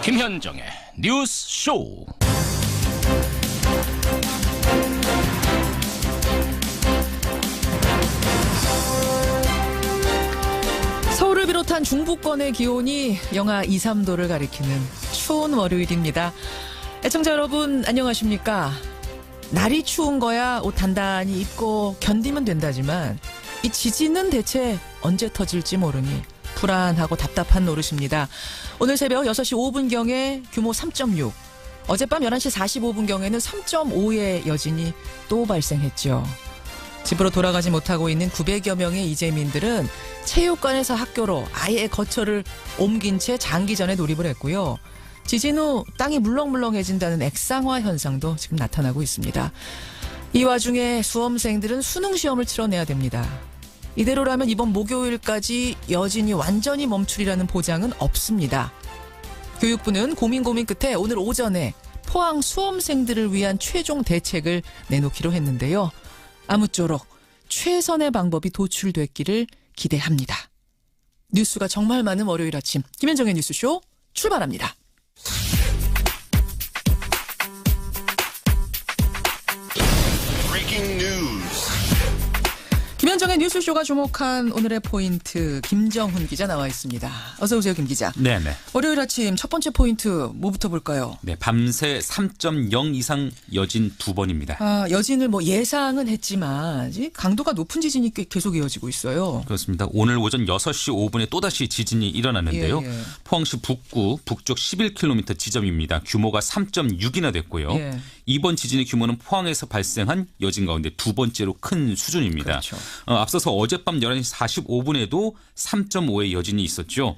김현정의 뉴스 쇼. 서울을 비롯한 중부권의 기온이 영하 2, 3도를 가리키는 추운 월요일입니다. 애청자 여러분 안녕하십니까? 날이 추운 거야 옷 단단히 입고 견디면 된다지만 이 지진은 대체 언제 터질지 모르니 불안하고 답답한 노릇입니다. 오늘 새벽 6시 5분경에 규모 3.6, 어젯밤 11시 45분경에는 3.5의 여진이 또 발생했죠. 집으로 돌아가지 못하고 있는 900여 명의 이재민들은 체육관에서 학교로 아예 거처를 옮긴 채 장기전에 돌입을 했고요. 지진 후 땅이 물렁물렁해진다는 액상화 현상도 지금 나타나고 있습니다. 이 와중에 수험생들은 수능시험을 치러내야 됩니다. 이대로라면 이번 목요일까지 여진이 완전히 멈추리라는 보장은 없습니다. 교육부는 고민 끝에 오늘 오전에 포항 수험생들을 위한 최종 대책을 내놓기로 했는데요. 아무쪼록 최선의 방법이 도출됐기를 기대합니다. 뉴스가 정말 많은 월요일 아침, 김현정의 뉴스쇼 출발합니다. 김현정의 뉴스쇼가 주목한 오늘의 포인트, 김정훈 기자 나와 있습니다. 어서 오세요, 김 기자. 네네. 월요일 아침 첫 번째 포인트 뭐부터 볼까요? 네, 밤새 3.0 이상 여진 2번입니다. 여진을 예상은 했지만 강도가 높은 지진이 계속 이어지고 있어요. 그렇습니다. 오늘 오전 6시 5분에 또다시 지진이 일어났는데요. 예. 포항시 북구 북쪽 11km 지점입니다. 규모가 3.6이나 됐고요. 예. 이번 지진의 규모는 포항에서 발생한 여진 가운데 두 번째로 큰 수준입니다. 그렇죠. 앞서서 어젯밤 11시 45분에도 3.5의 여진이 있었죠.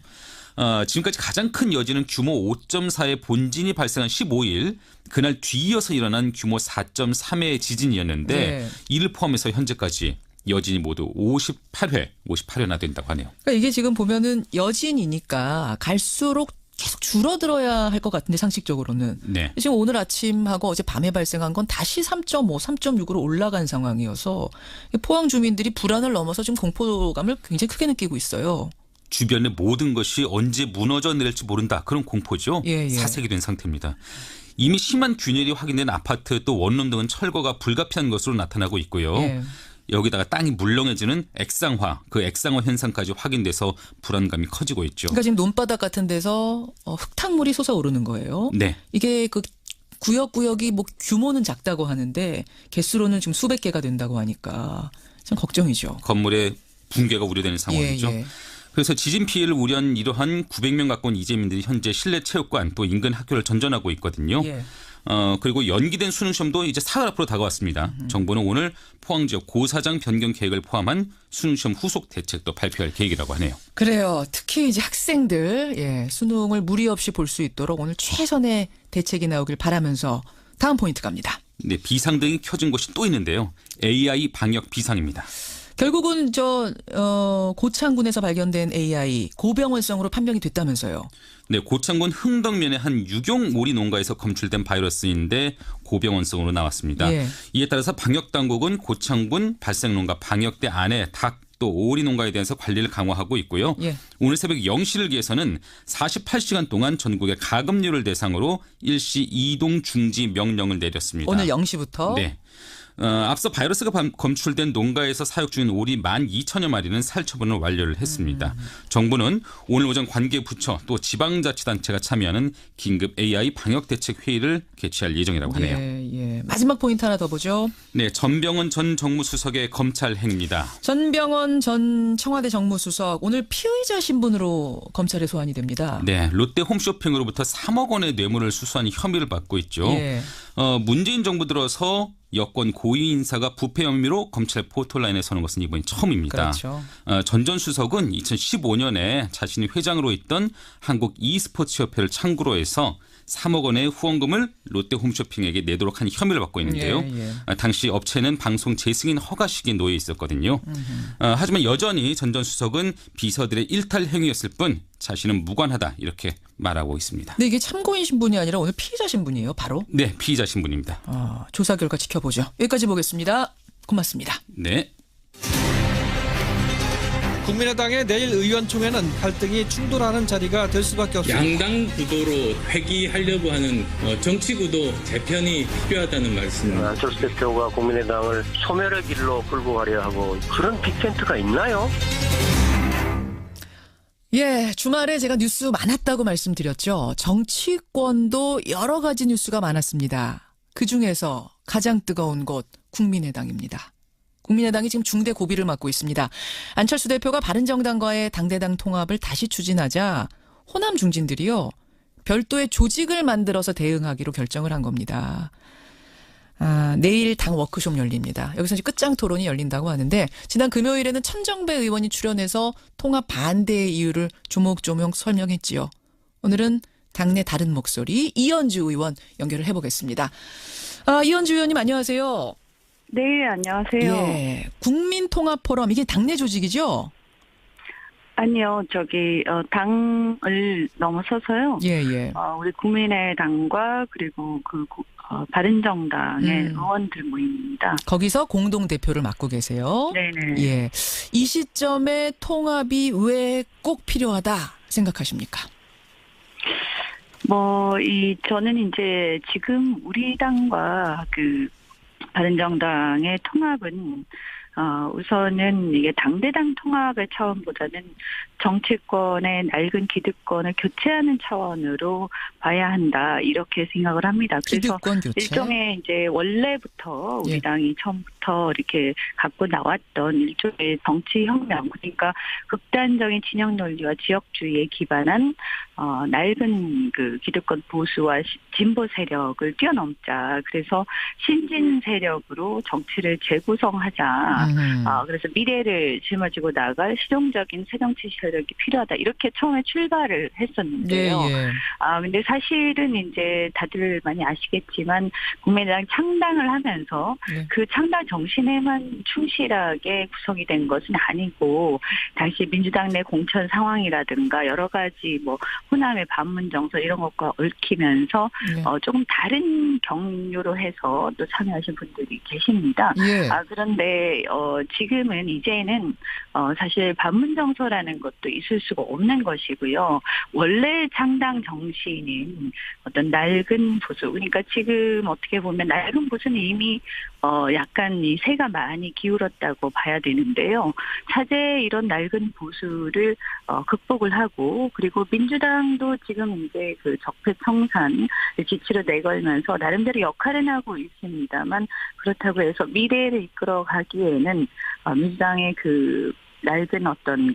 지금까지 가장 큰 여진은 규모 5.4의 본진이 발생한 15일 그날 뒤이어서 일어난 규모 4.3의 지진이었는데 네. 이를 포함해서 현재까지 여진이 모두 58회나 된다고 하네요. 그러니까 이게 지금 보면은 여진이니까 갈수록 계속 줄어들어야 할 것 같은데 상식적으로는. 네. 지금 오늘 아침하고 어제 밤에 발생한 건 다시 3.5, 3.6으로 올라간 상황이어서 포항 주민들이 불안을 넘어서 지금 공포감을 굉장히 크게 느끼고 있어요. 주변의 모든 것이 언제 무너져 내릴지 모른다. 그런 공포죠. 예. 사색이 된 상태입니다. 이미 심한 균열이 확인된 아파트 또 원룸 등은 철거가 불가피한 것으로 나타나고 있고요. 예. 여기다가 땅이 물렁해지는 액상화, 그 액상화 현상까지 확인돼서 불안감이 커지고 있죠. 그러니까 지금 논바닥 같은 데서 흙탕물이 솟아오르는 거예요. 네. 이게 그 구역이 규모는 작다고 하는데 개수로는 지금 수백 개가 된다고 하니까 좀 걱정이죠. 건물의 붕괴가 우려되는 상황이죠. 예. 그래서 지진 피해를 우려한 이러한 900명 가까운 이재민들이 현재 실내 체육관 또 인근 학교를 전전하고 있거든요. 예. 그리고 연기된 수능시험도 이제 사흘 앞으로 다가왔습니다. 정부는 오늘 포항 지역 고사장 변경 계획을 포함한 수능시험 후속 대책도 발표할 계획이라고 하네요. 그래요. 특히 이제 학생들 수능을 무리 없이 볼 수 있도록 오늘 최선의 대책이 나오길 바라면서 다음 포인트 갑니다. 네, 비상등이 켜진 곳이 또 있는데요. AI 방역 비상입니다. 결국은 고창군에서 발견된 AI 고병원성으로 판명이 됐다면서요. 네, 고창군 흥덕면의 한 유경 오리 농가에서 검출된 바이러스인데 고병원성으로 나왔습니다. 예. 이에 따라서 방역당국은 고창군 발생농가 방역대 안에 닭 또 오리 농가에 대해서 관리를 강화하고 있고요. 예. 오늘 새벽 0시를 기해서는 48시간 동안 전국의 가금류를 대상으로 일시 이동 중지 명령을 내렸습니다. 오늘 0시부터. 네. 앞서 바이러스가 검출된 농가에서 사육 중인 오리 12,000여 마리는 살처분을 완료를 했습니다. 정부는 오늘 오전 관계 부처 또 지방자치단체가 참여하는 긴급 AI 방역대책 회의를 개최할 예정이라고 하네요. 예. 마지막 포인트 하나 더 보죠. 네, 전병헌 전 정무수석의 검찰 행입니다. 전병헌 전 청와대 정무수석 오늘 피의자 신분으로 검찰에 소환이 됩니다. 네, 롯데 홈쇼핑으로부터 3억 원의 뇌물을 수수한 혐의를 받고 있죠. 예. 문재인 정부 들어서 여권 고위 인사가 부패 혐의로 검찰 포털라인에 서는 것은 이번이 처음입니다. 그렇죠. 전 전 수석은 2015년에 자신이 회장으로 있던 한국 e스포츠협회를 창구로 해서 3억 원의 후원금을 롯데 홈쇼핑에게 내도록 한 혐의를 받고 있는데요. 예. 당시 업체는 방송 재승인 허가식에 놓여 있었거든요. 하지만 여전히 전 전 수석은 비서들의 일탈 행위였을 뿐 자신은 무관하다 이렇게 말하고 있습니다. 근데 이게 참고인 신분이 아니라 오늘 피의자 신분이에요, 바로? 네, 피의자 신분입니다. 조사 결과 지켜보죠. 여기까지 보겠습니다. 고맙습니다. 네. 국민의당의 내일 의원총회는 갈등이 충돌하는 자리가 될 수밖에 없습니다. 양당 구도로 회귀하려고 하는 정치 구도 재편이 필요하다는 말씀입니다. 안철수 대표가 국민의당을 소멸의 길로 끌고 가려 하고 그런 빅텐트가 있나요? 예, 주말에 제가 뉴스 많았다고 말씀드렸죠. 정치권도 여러 가지 뉴스가 많았습니다. 그중에서 가장 뜨거운 곳 국민의당입니다. 국민의당이 지금 중대 고비를 맞고 있습니다. 안철수 대표가 바른정당과의 당대당 통합을 다시 추진하자 호남 중진들이요, 별도의 조직을 만들어서 대응하기로 결정을 한 겁니다. 내일 당 워크숍 열립니다. 여기서 이제 끝장 토론이 열린다고 하는데, 지난 금요일에는 천정배 의원이 출연해서 통합 반대의 이유를 조목조목 설명했지요. 오늘은 당내 다른 목소리 이현주 의원 연결을 해보겠습니다. 이현주 의원님 안녕하세요. 네, 안녕하세요. 예, 국민통합포럼, 이게 당내 조직이죠? 아니요, 당을 넘어서서요. 예. 우리 국민의당과 그리고 바른정당의 의원들 모임입니다. 거기서 공동 대표를 맡고 계세요. 네네. 예, 이 시점에 통합이 왜 꼭 필요하다 생각하십니까? 저는 이제 지금 우리 당과 바른정당의 통합은 우선은 이게 당대당 통합의 차원보다는 정치권의 낡은 기득권을 교체하는 차원으로 봐야 한다, 이렇게 생각을 합니다. 그래서 기득권 교체. 일종의 이제 원래부터 우리 예. 당이 처음부터 이렇게 갖고 나왔던 일종의 정치혁명, 그러니까 극단적인 진영 논리와 지역주의에 기반한 낡은 기득권 보수와 진보 세력을 뛰어넘자. 그래서 신진 세력으로 정치를 재구성하자. 그래서 미래를 짊어지고 나갈 실용적인 새정치 세력이 필요하다, 이렇게 처음에 출발을 했었는데요. 예. 근데 사실은 이제 다들 많이 아시겠지만 국민의당 창당을 하면서 네. 그 창당 정신에만 충실하게 구성이 된 것은 아니고, 당시 민주당 내 공천 상황이라든가 여러 가지 호남의 반문 정서 이런 것과 얽히면서 네. 조금 다른 경로로 해서 또 참여하신 분들이 계십니다. 예. 그런데 지금은 이제는 사실 반문 정서라는 것도 있을 수가 없는 것이고요. 원래 창당 정신인 어떤 낡은 보수, 그러니까 지금 어떻게 보면 낡은 보수는 이미 약간 이 세가 많이 기울었다고 봐야 되는데요. 차제의 이런 낡은 보수를 극복을 하고, 그리고 민주당도 지금 이제 적폐 청산을 기치로 내걸면서 나름대로 역할은 하고 있습니다만, 그렇다고 해서 미래를 이끌어 가기에는 민주당의 낡은 어떤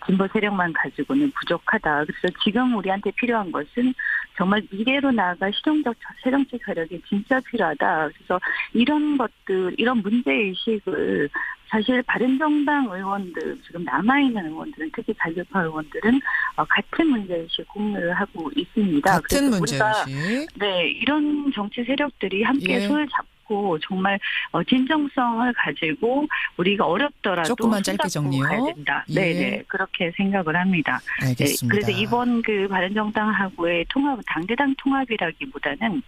진보 세력만 가지고는 부족하다. 그래서 지금 우리한테 필요한 것은 정말 미래로 나아갈 실용적 새정치 세력이 진짜 필요하다. 그래서 이런 것들, 이런 문제의식을 사실 바른정당 의원들, 지금 남아있는 의원들은, 특히 자유파 의원들은 같은 문제의식 공유를 하고 있습니다. 같은 그래서 문제의식. 네, 이런 정치 세력들이 함께 예. 손을 잡고 정말 진정성을 가지고 우리가 어렵더라도 조금만 짧게 손잡고 정리요. 가야 된다. 예. 네네, 그렇게 생각을 합니다. 알겠습니다. 네, 그래서 이번 바른정당하고의 통합은 당대당 통합이라기보다는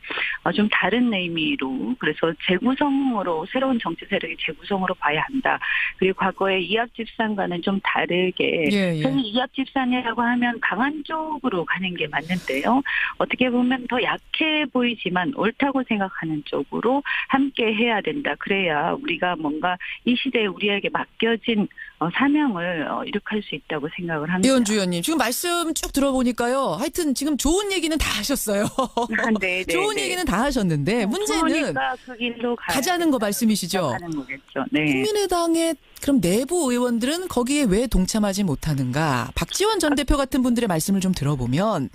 좀 다른 의미로, 그래서 재구성으로, 새로운 정치 세력의 재구성으로 봐야 한다. 그리고 과거의 이합집산과는 좀 다르게, 예. 저는 이합집산이라고 하면 강한 쪽으로 가는 게 맞는데요. 어떻게 보면 더 약해 보이지만 옳다고 생각하는 쪽으로 함께 해야 된다. 그래야 우리가 뭔가 이 시대에 우리에게 맡겨진 사명을 이룩할 수 있다고 생각을 합니다. 이현주 의원님, 지금 말씀 쭉 들어보니까요, 하여튼 지금 좋은 얘기는 다 하셨어요. 네, 좋은 얘기는 다 하셨는데 문제는 그러니까 그 길로 가자는 거 말씀이시죠? 하는 거겠죠. 네. 국민의당의 그럼 내부 의원들은 거기에 왜 동참하지 못하는가? 박지원 전 대표 같은 분들의 말씀을 좀 들어보면,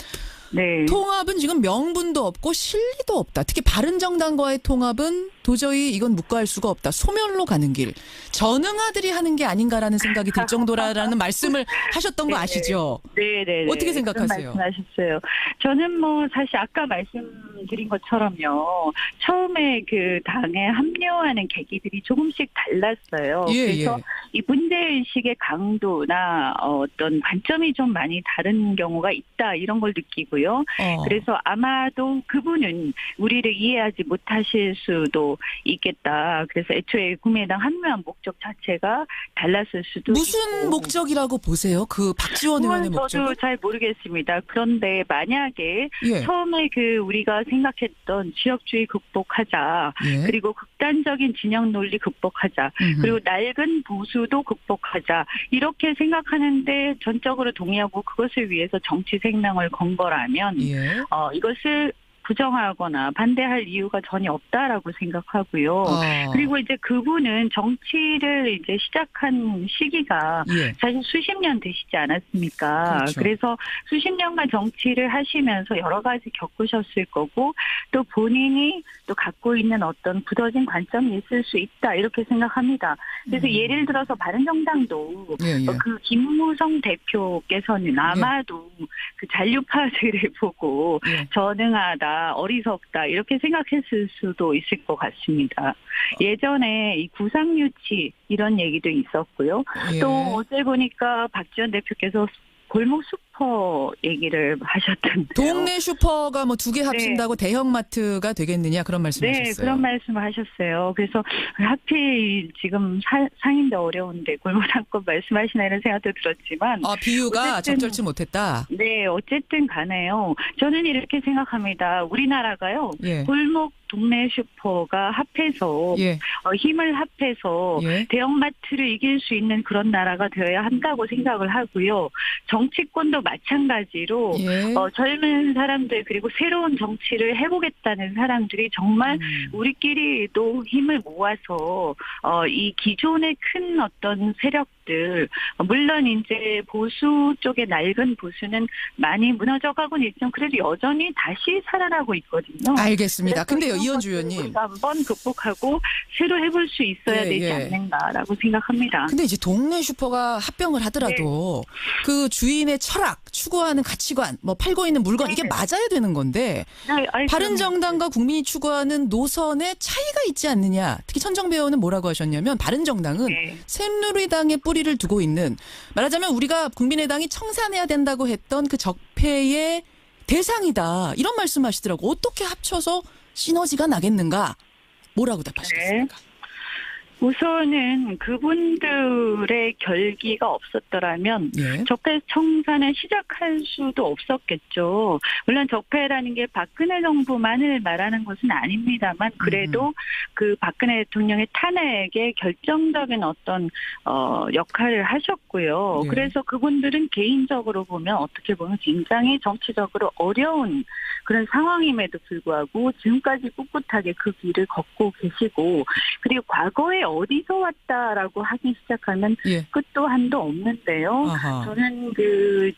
네. 통합은 지금 명분도 없고 실리도 없다. 특히 바른정당과의 통합은 도저히 이건 묵과할 수가 없다. 소멸로 가는 길. 전응아들이 하는 게 아닌가라는 생각이 들 정도라는 말씀을 하셨던 거 아시죠? 네. 어떻게 생각하세요? 말씀하셨어요. 저는 사실 아까 말씀드린 것처럼요. 처음에 당에 합류하는 계기들이 조금씩 달랐어요. 예, 그래서 이 문제의식의 강도나 어떤 관점이 좀 많이 다른 경우가 있다 이런 걸 느끼고요. 그래서 아마도 그분은 우리를 이해하지 못하실 수도 있겠다. 그래서 애초에 국민의당 합류한 목적 자체가 달랐을 수도 무슨 있고. 목적이라고 보세요? 그 박지원 의원의 저도 목적은? 잘 모르겠습니다. 그런데 만약에 예. 처음에 그 우리가 생각했던 지역주의 극복하자, 예. 그리고 극단적인 진영 논리 극복하자, 그리고 낡은 보수도 극복하자 이렇게 생각하는데 전적으로 동의하고 그것을 위해서 정치 생명을 건 거라면 예. 이것을 부정하거나 반대할 이유가 전혀 없다라고 생각하고요. 그리고 이제 그분은 정치를 이제 시작한 시기가 예. 사실 수십 년 되시지 않았습니까? 그렇죠. 그래서 수십 년간 정치를 하시면서 여러 가지 겪으셨을 거고 또 본인이 또 갖고 있는 어떤 굳어진 관점이 있을 수 있다 이렇게 생각합니다. 그래서 예를 들어서 바른정당도 예, 예. 그 김무성 대표께서는 아마도 그 잔류파들을 보고 예. 전능하다, 어리석다 이렇게 생각했을 수도 있을 것 같습니다. 예전에 이 구상유치 이런 얘기도 있었고요. 예. 또 어제 보니까 박지원 대표께서 골목 슈퍼 얘기를 하셨던데요. 동네 슈퍼가 뭐 2개 합친다고 대형마트가 되겠느냐 그런 말씀하셨어요. 네, 그런 말씀을 하셨어요. 그래서 하필 지금 상인도 어려운데 골목 상권 말씀하시나 이런 생각도 들었지만 비유가 어쨌든, 적절치 못했다. 네, 어쨌든 간에요. 저는 이렇게 생각합니다. 우리나라가요. 예. 골목 동네 슈퍼가 합해서 예. 힘을 합해서 예. 대형마트를 이길 수 있는 그런 나라가 되어야 한다고 생각을 하고요. 정치권도 마찬가지로 예. 젊은 사람들 그리고 새로운 정치를 해보겠다는 사람들이 정말 우리끼리도 힘을 모아서 이 기존의 큰 어떤 세력들 물론 이제 보수 쪽의 낡은 보수는 많이 무너져가고는 있지만 그래도 여전히 다시 살아나고 있거든요. 알겠습니다. 근데요, 이런 이현주 것들을 의원님. 우리가 한번 극복하고 새로 해볼 수 있어야 예, 되지 예. 않는가라고 생각합니다. 근데 이제 동네 슈퍼가 합병을 하더라도 그 주인의 철학, 추구하는 가치관, 뭐 팔고 있는 물건 이게 맞아야 되는 건데 네, 바른정당과 국민이 추구하는 노선에 차이가 있지 않느냐. 특히 천정배 의원은 뭐라고 하셨냐면 바른정당은 네. 새누리당의 뿌리를 두고 있는 말하자면 우리가 국민의당이 청산해야 된다고 했던 그 적폐의 대상이다. 이런 말씀하시더라고. 어떻게 합쳐서 시너지가 나겠는가? 뭐라고 답하시겠습니까? 우선은 그분들의 결기가 없었더라면 예. 적폐 청산을 시작할 수도 없었겠죠. 물론 적폐라는 게 박근혜 정부만을 말하는 것은 아닙니다만 그래도 그 박근혜 대통령의 탄핵에 결정적인 어떤 역할을 하셨고요. 예. 그래서 그분들은 개인적으로 보면 어떻게 보면 굉장히 정치적으로 어려운 그런 상황임에도 불구하고 지금까지 꿋꿋하게 그 길을 걷고 계시고 그리고 과거에 어디서 왔다라고 하기 시작하면 예. 끝도 한도 없는데요. 아하. 저는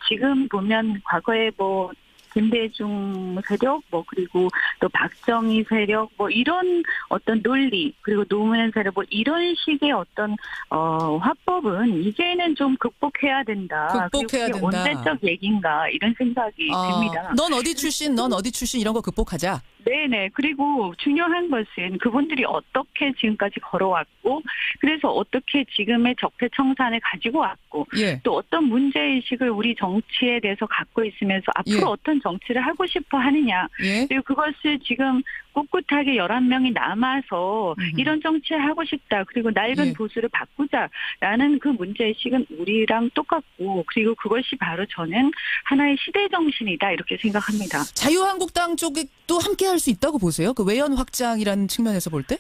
지금 보면 과거에 뭐 김대중 세력, 그리고 또 박정희 세력, 이런 어떤 논리, 그리고 노무현 세력, 이런 식의 어떤, 화법은 이제는 좀 극복해야 된다. 극복해야 그리고 그게 된다. 언제적 얘기인가, 이런 생각이 듭니다. 넌 어디 출신, 넌 어디 출신 이런 거 극복하자. 네네. 그리고 중요한 것은 그분들이 어떻게 지금까지 걸어왔고, 그래서 어떻게 지금의 적폐 청산을 가지고 왔고, 예. 또 어떤 문제의식을 우리 정치에 대해서 갖고 있으면서 앞으로 예. 어떤 정치를 하고 싶어 하느냐. 예. 그리고 그것을 지금 꿋꿋하게 11명이 남아서 이런 정치를 하고 싶다. 그리고 낡은 예. 보수를 바꾸자라는 그 문제의식은 우리랑 똑같고 그리고 그것이 바로 저는 하나의 시대정신이다. 이렇게 생각합니다. 자유한국당 쪽도 함께 할 수 있다고 보세요? 그 외연 확장이라는 측면에서 볼 때?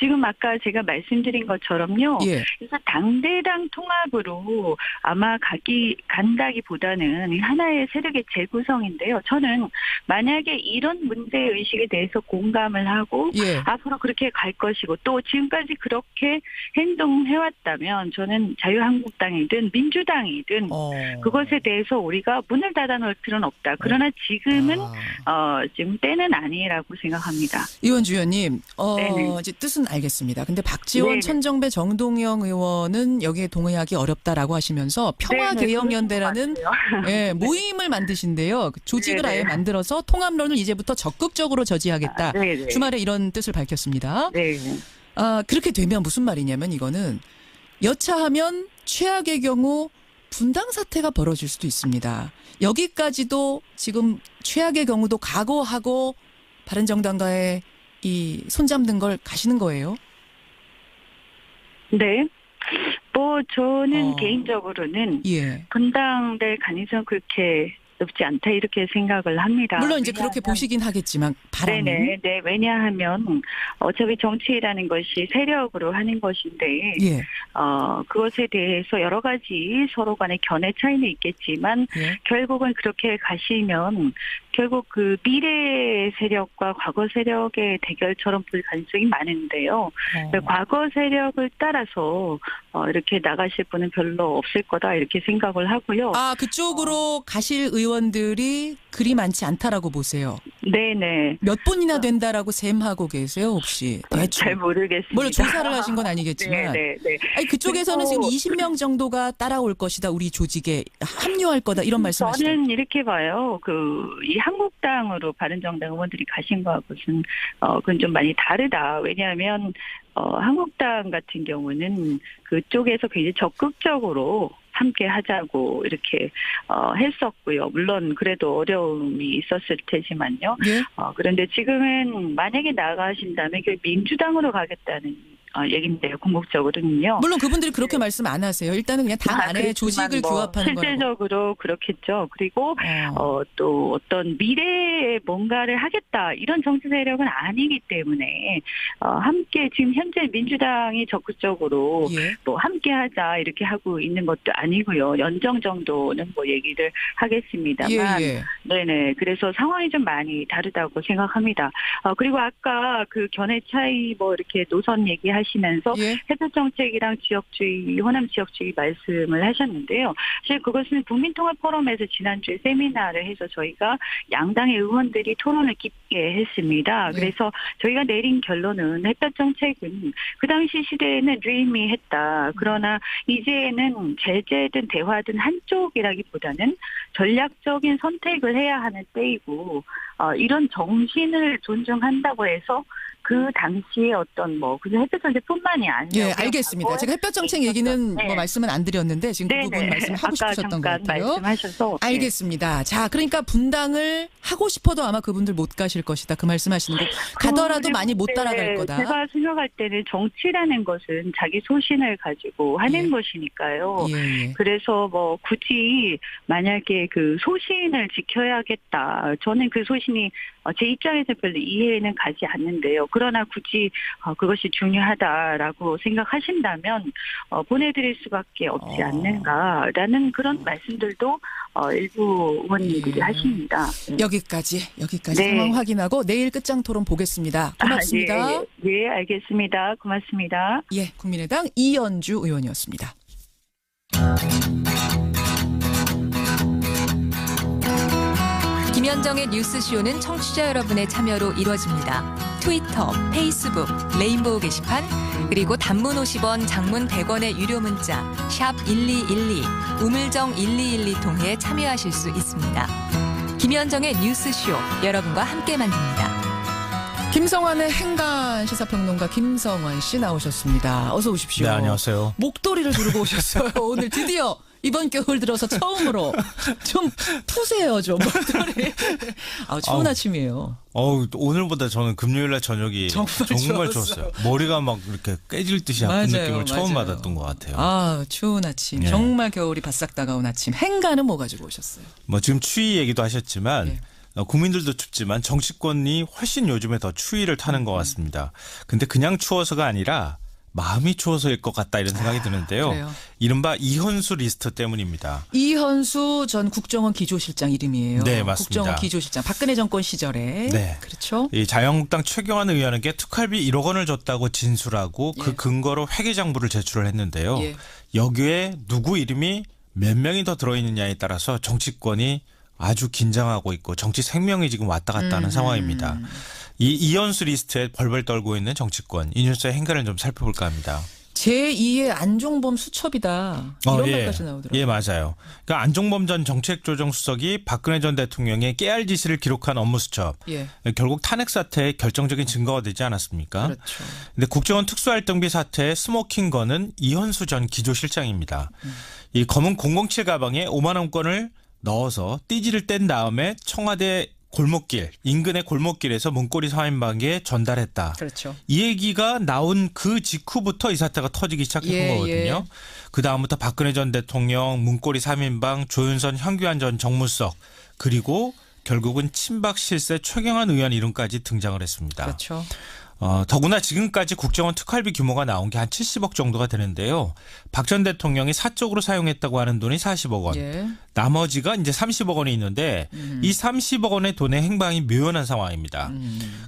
지금 아까 제가 말씀드린 것처럼요. 예. 그래서 당대당 통합으로 아마 간다기보다는 하나의 세력의 재구성인데요. 저는 만약에 이런 문제의식에 대해서 공감을 하고 예. 앞으로 그렇게 갈 것이고 또 지금까지 그렇게 행동해왔다면 저는 자유한국당이든 민주당이든 그것에 대해서 우리가 문을 닫아놓을 필요는 없다. 그러나 지금은 지금 때는 아니라고 생각합니다. 이원주 의원님, 네네. 이제 뜻은 알겠습니다. 근데 박지원, 네네. 천정배, 정동영 의원은 여기에 동의하기 어렵다라고 하시면서 평화개혁연대라는 예, 모임을 만드신대요. 조직을 네네. 아예 만들어서 통합론을 이제부터 적극적으로 저지하겠다. 네네. 주말에 이런 뜻을 밝혔습니다. 네. 그렇게 되면 무슨 말이냐면 이거는 여차하면 최악의 경우 분당 사태가 벌어질 수도 있습니다. 여기까지도 지금 최악의 경우도 각오하고 바른정당과의 이 손잡는 걸 가시는 거예요? 네. 뭐 저는 개인적으로는 예. 분당될 가능성 그렇게 높지 않다 이렇게 생각을 합니다. 물론 이제 그렇게 보시긴 하겠지만 바람은. 네. 왜냐하면 어차피 정치라는 것이 세력으로 하는 것인데 예. 그것에 대해서 여러 가지 서로 간의 견해 차이는 있겠지만 예. 결국은 그렇게 가시면 결국 그 미래 세력과 과거 세력의 대결처럼 볼 가능성이 많은데요. 과거 세력을 따라서 이렇게 나가실 분은 별로 없을 거다 이렇게 생각을 하고요. 아, 그쪽으로 가실 의원들이 그리 많지 않다라고 보세요. 네네. 몇 분이나 된다라고 셈하고 계세요, 혹시? 대충. 잘 모르겠습니다. 물론 조사를 하신 건 아니겠지만. 네. 아니, 그쪽에서는 지금 20명 정도가 따라올 것이다, 우리 조직에 합류할 거다, 이런 말씀하시죠? 저는 이렇게 봐요. 이 한국당으로 바른정당 의원들이 가신 거하고는 그건 좀 많이 다르다. 왜냐하면 한국당 같은 경우는 그쪽에서 굉장히 적극적으로 함께 하자고 이렇게 했었고요. 물론 그래도 어려움이 있었을 테지만요. 예? 그런데 지금은 만약에 나가신다면 민주당으로 가겠다는 얘기인데요. 궁극적으로는요. 물론 그분들이 그렇게 말씀 안 하세요. 일단은 그냥 당 안에 조직을 규합하는 거예요. 실질적으로 그렇겠죠. 그리고 또 어떤 미래에 뭔가를 하겠다 이런 정치 세력은 아니기 때문에 함께 지금 현재 민주당이 적극적으로 예. 뭐 함께하자 이렇게 하고 있는 것도 아니고요. 연정 정도는 뭐 얘기를 하겠습니다만, 예. 네네. 그래서 상황이 좀 많이 다르다고 생각합니다. 그리고 아까 그 견해 차이 뭐 이렇게 노선 얘기하시면서 예. 해외 정책이랑 지역주의, 호남 지역주의 말씀을 하셨는데요. 사실 그것은 국민통합 포럼에서 지난주에 세미나를 해서 저희가 양당의 의원들이 토론을 깊게 했습니다. 네. 그래서 저희가 내린 결론은 햇볕 정책은 그 당시 시대에는 dreamy했다. 그러나 이제는 제재든 대화든 한쪽이라기보다는 전략적인 선택을 해야 하는 때이고 이런 정신을 존중한다고 해서 그 당시에 어떤 그냥 햇볕 정책뿐만이 아니라 예, 알겠습니다. 제가 햇볕 정책 얘기는 네. 뭐 말씀은 안 드렸는데 지금 그 부분 말씀하고 싶으셨던 것 같아요. 말씀하셔서 알겠습니다. 자, 그러니까 분당을 하고 싶어도 아마 그분들 못 가실 것이다. 그 말씀하시는 거 가더라도 많이 못 따라갈 거다. 제가 생각할 때는 정치라는 것은 자기 소신을 가지고 하는 예. 것이니까요. 예. 그래서 굳이 만약에 그 소신을 지켜야겠다. 저는 그 소신이 제 입장에서 별로 이해는 가지 않는데요. 그러나 굳이 그것이 중요하다라고 생각하신다면 보내드릴 수밖에 없지 않는가라는 그런 말씀들도 일부 의원님들이 하십니다. 여기까지 네. 상황 확인하고 내일 끝장 토론 보겠습니다. 고맙습니다. 예, 알겠습니다. 고맙습니다. 예, 국민의당 이현주 의원이었습니다. 김현정의 뉴스쇼는 청취자 여러분의 참여로 이루어집니다. 트위터, 페이스북, 레인보우 게시판, 그리고 단문 50원, 장문 100원의 유료 문자 샵 1212, 우물정 1212 통해 참여하실 수 있습니다. 김현정의 뉴스쇼, 여러분과 함께 만듭니다. 김성환의 행간 시사평론가 김성환 씨 나오셨습니다. 어서 오십시오. 네, 안녕하세요. 목도리를 두르고 오셨어요. 오늘 드디어 이번 겨울 들어서 처음으로 좀 푸세요, 좀 목도리. 추운 아침이에요. 오늘보다 저는 금요일날 저녁이 정말 좋았어요. 머리가 막 이렇게 깨질 듯이 아픈 느낌을 처음 받았던 것 같아요. 추운 아침. 예. 정말 겨울이 바싹 다가온 아침. 행간은 뭐 가지고 오셨어요? 지금 추위 얘기도 하셨지만 예. 국민들도 춥지만 정치권이 훨씬 요즘에 더 추위를 타는 것 같습니다. 근데 그냥 추워서가 아니라 마음이 추워서일 것 같다 이런 생각이 드는데요. 그래요. 이른바 이현수 리스트 때문입니다. 이현수 전 국정원 기조실장 이름이에요. 네, 맞습니다. 국정원 기조실장. 박근혜 정권 시절에. 네. 그렇죠. 이 자유한국당 최경환 의원에게 특활비 1억 원을 줬다고 진술하고 그 근거로 회계장부를 제출을 했는데요. 예. 여기에 누구 이름이 몇 명이 더 들어있느냐에 따라서 정치권이 아주 긴장하고 있고 정치 생명이 지금 왔다 갔다 하는 상황입니다. 이 이현수 리스트에 벌벌 떨고 있는 정치권, 이 뉴스의 행간을 좀 살펴볼까 합니다. 제2의 안종범 수첩이다. 이런 말까지 나오더라고요. 예, 맞아요. 그러니까 안종범 전 정책조정수석이 박근혜 전 대통령의 깨알 지시를 기록한 업무 수첩. 예. 결국 탄핵 사태의 결정적인 증거가 되지 않았습니까? 그렇죠. 근데 국정원 특수활동비 사태의 스모킹 건은 이현수 전 기조실장입니다. 이 검은 007 가방에 5만 원권을 넣어서 띠지를 뗀 다음에 청와대 골목길, 인근의 골목길에서 문고리 3인방에 전달했다. 그렇죠. 이 얘기가 나온 그 직후부터 이 사태가 터지기 시작한 거거든요. 예. 그다음부터 박근혜 전 대통령, 문고리 3인방, 조윤선, 현규환 전 정무수석, 그리고 결국은 친박 실세 최경환 의원 이름까지 등장을 했습니다. 그렇죠. 더구나 지금까지 국정원 특활비 규모가 나온 게 한 70억 정도가 되는데요. 박 전 대통령이 사적으로 사용했다고 하는 돈이 40억 원. 예. 나머지가 이제 30억 원이 있는데 이 30억 원의 돈의 행방이 묘연한 상황입니다.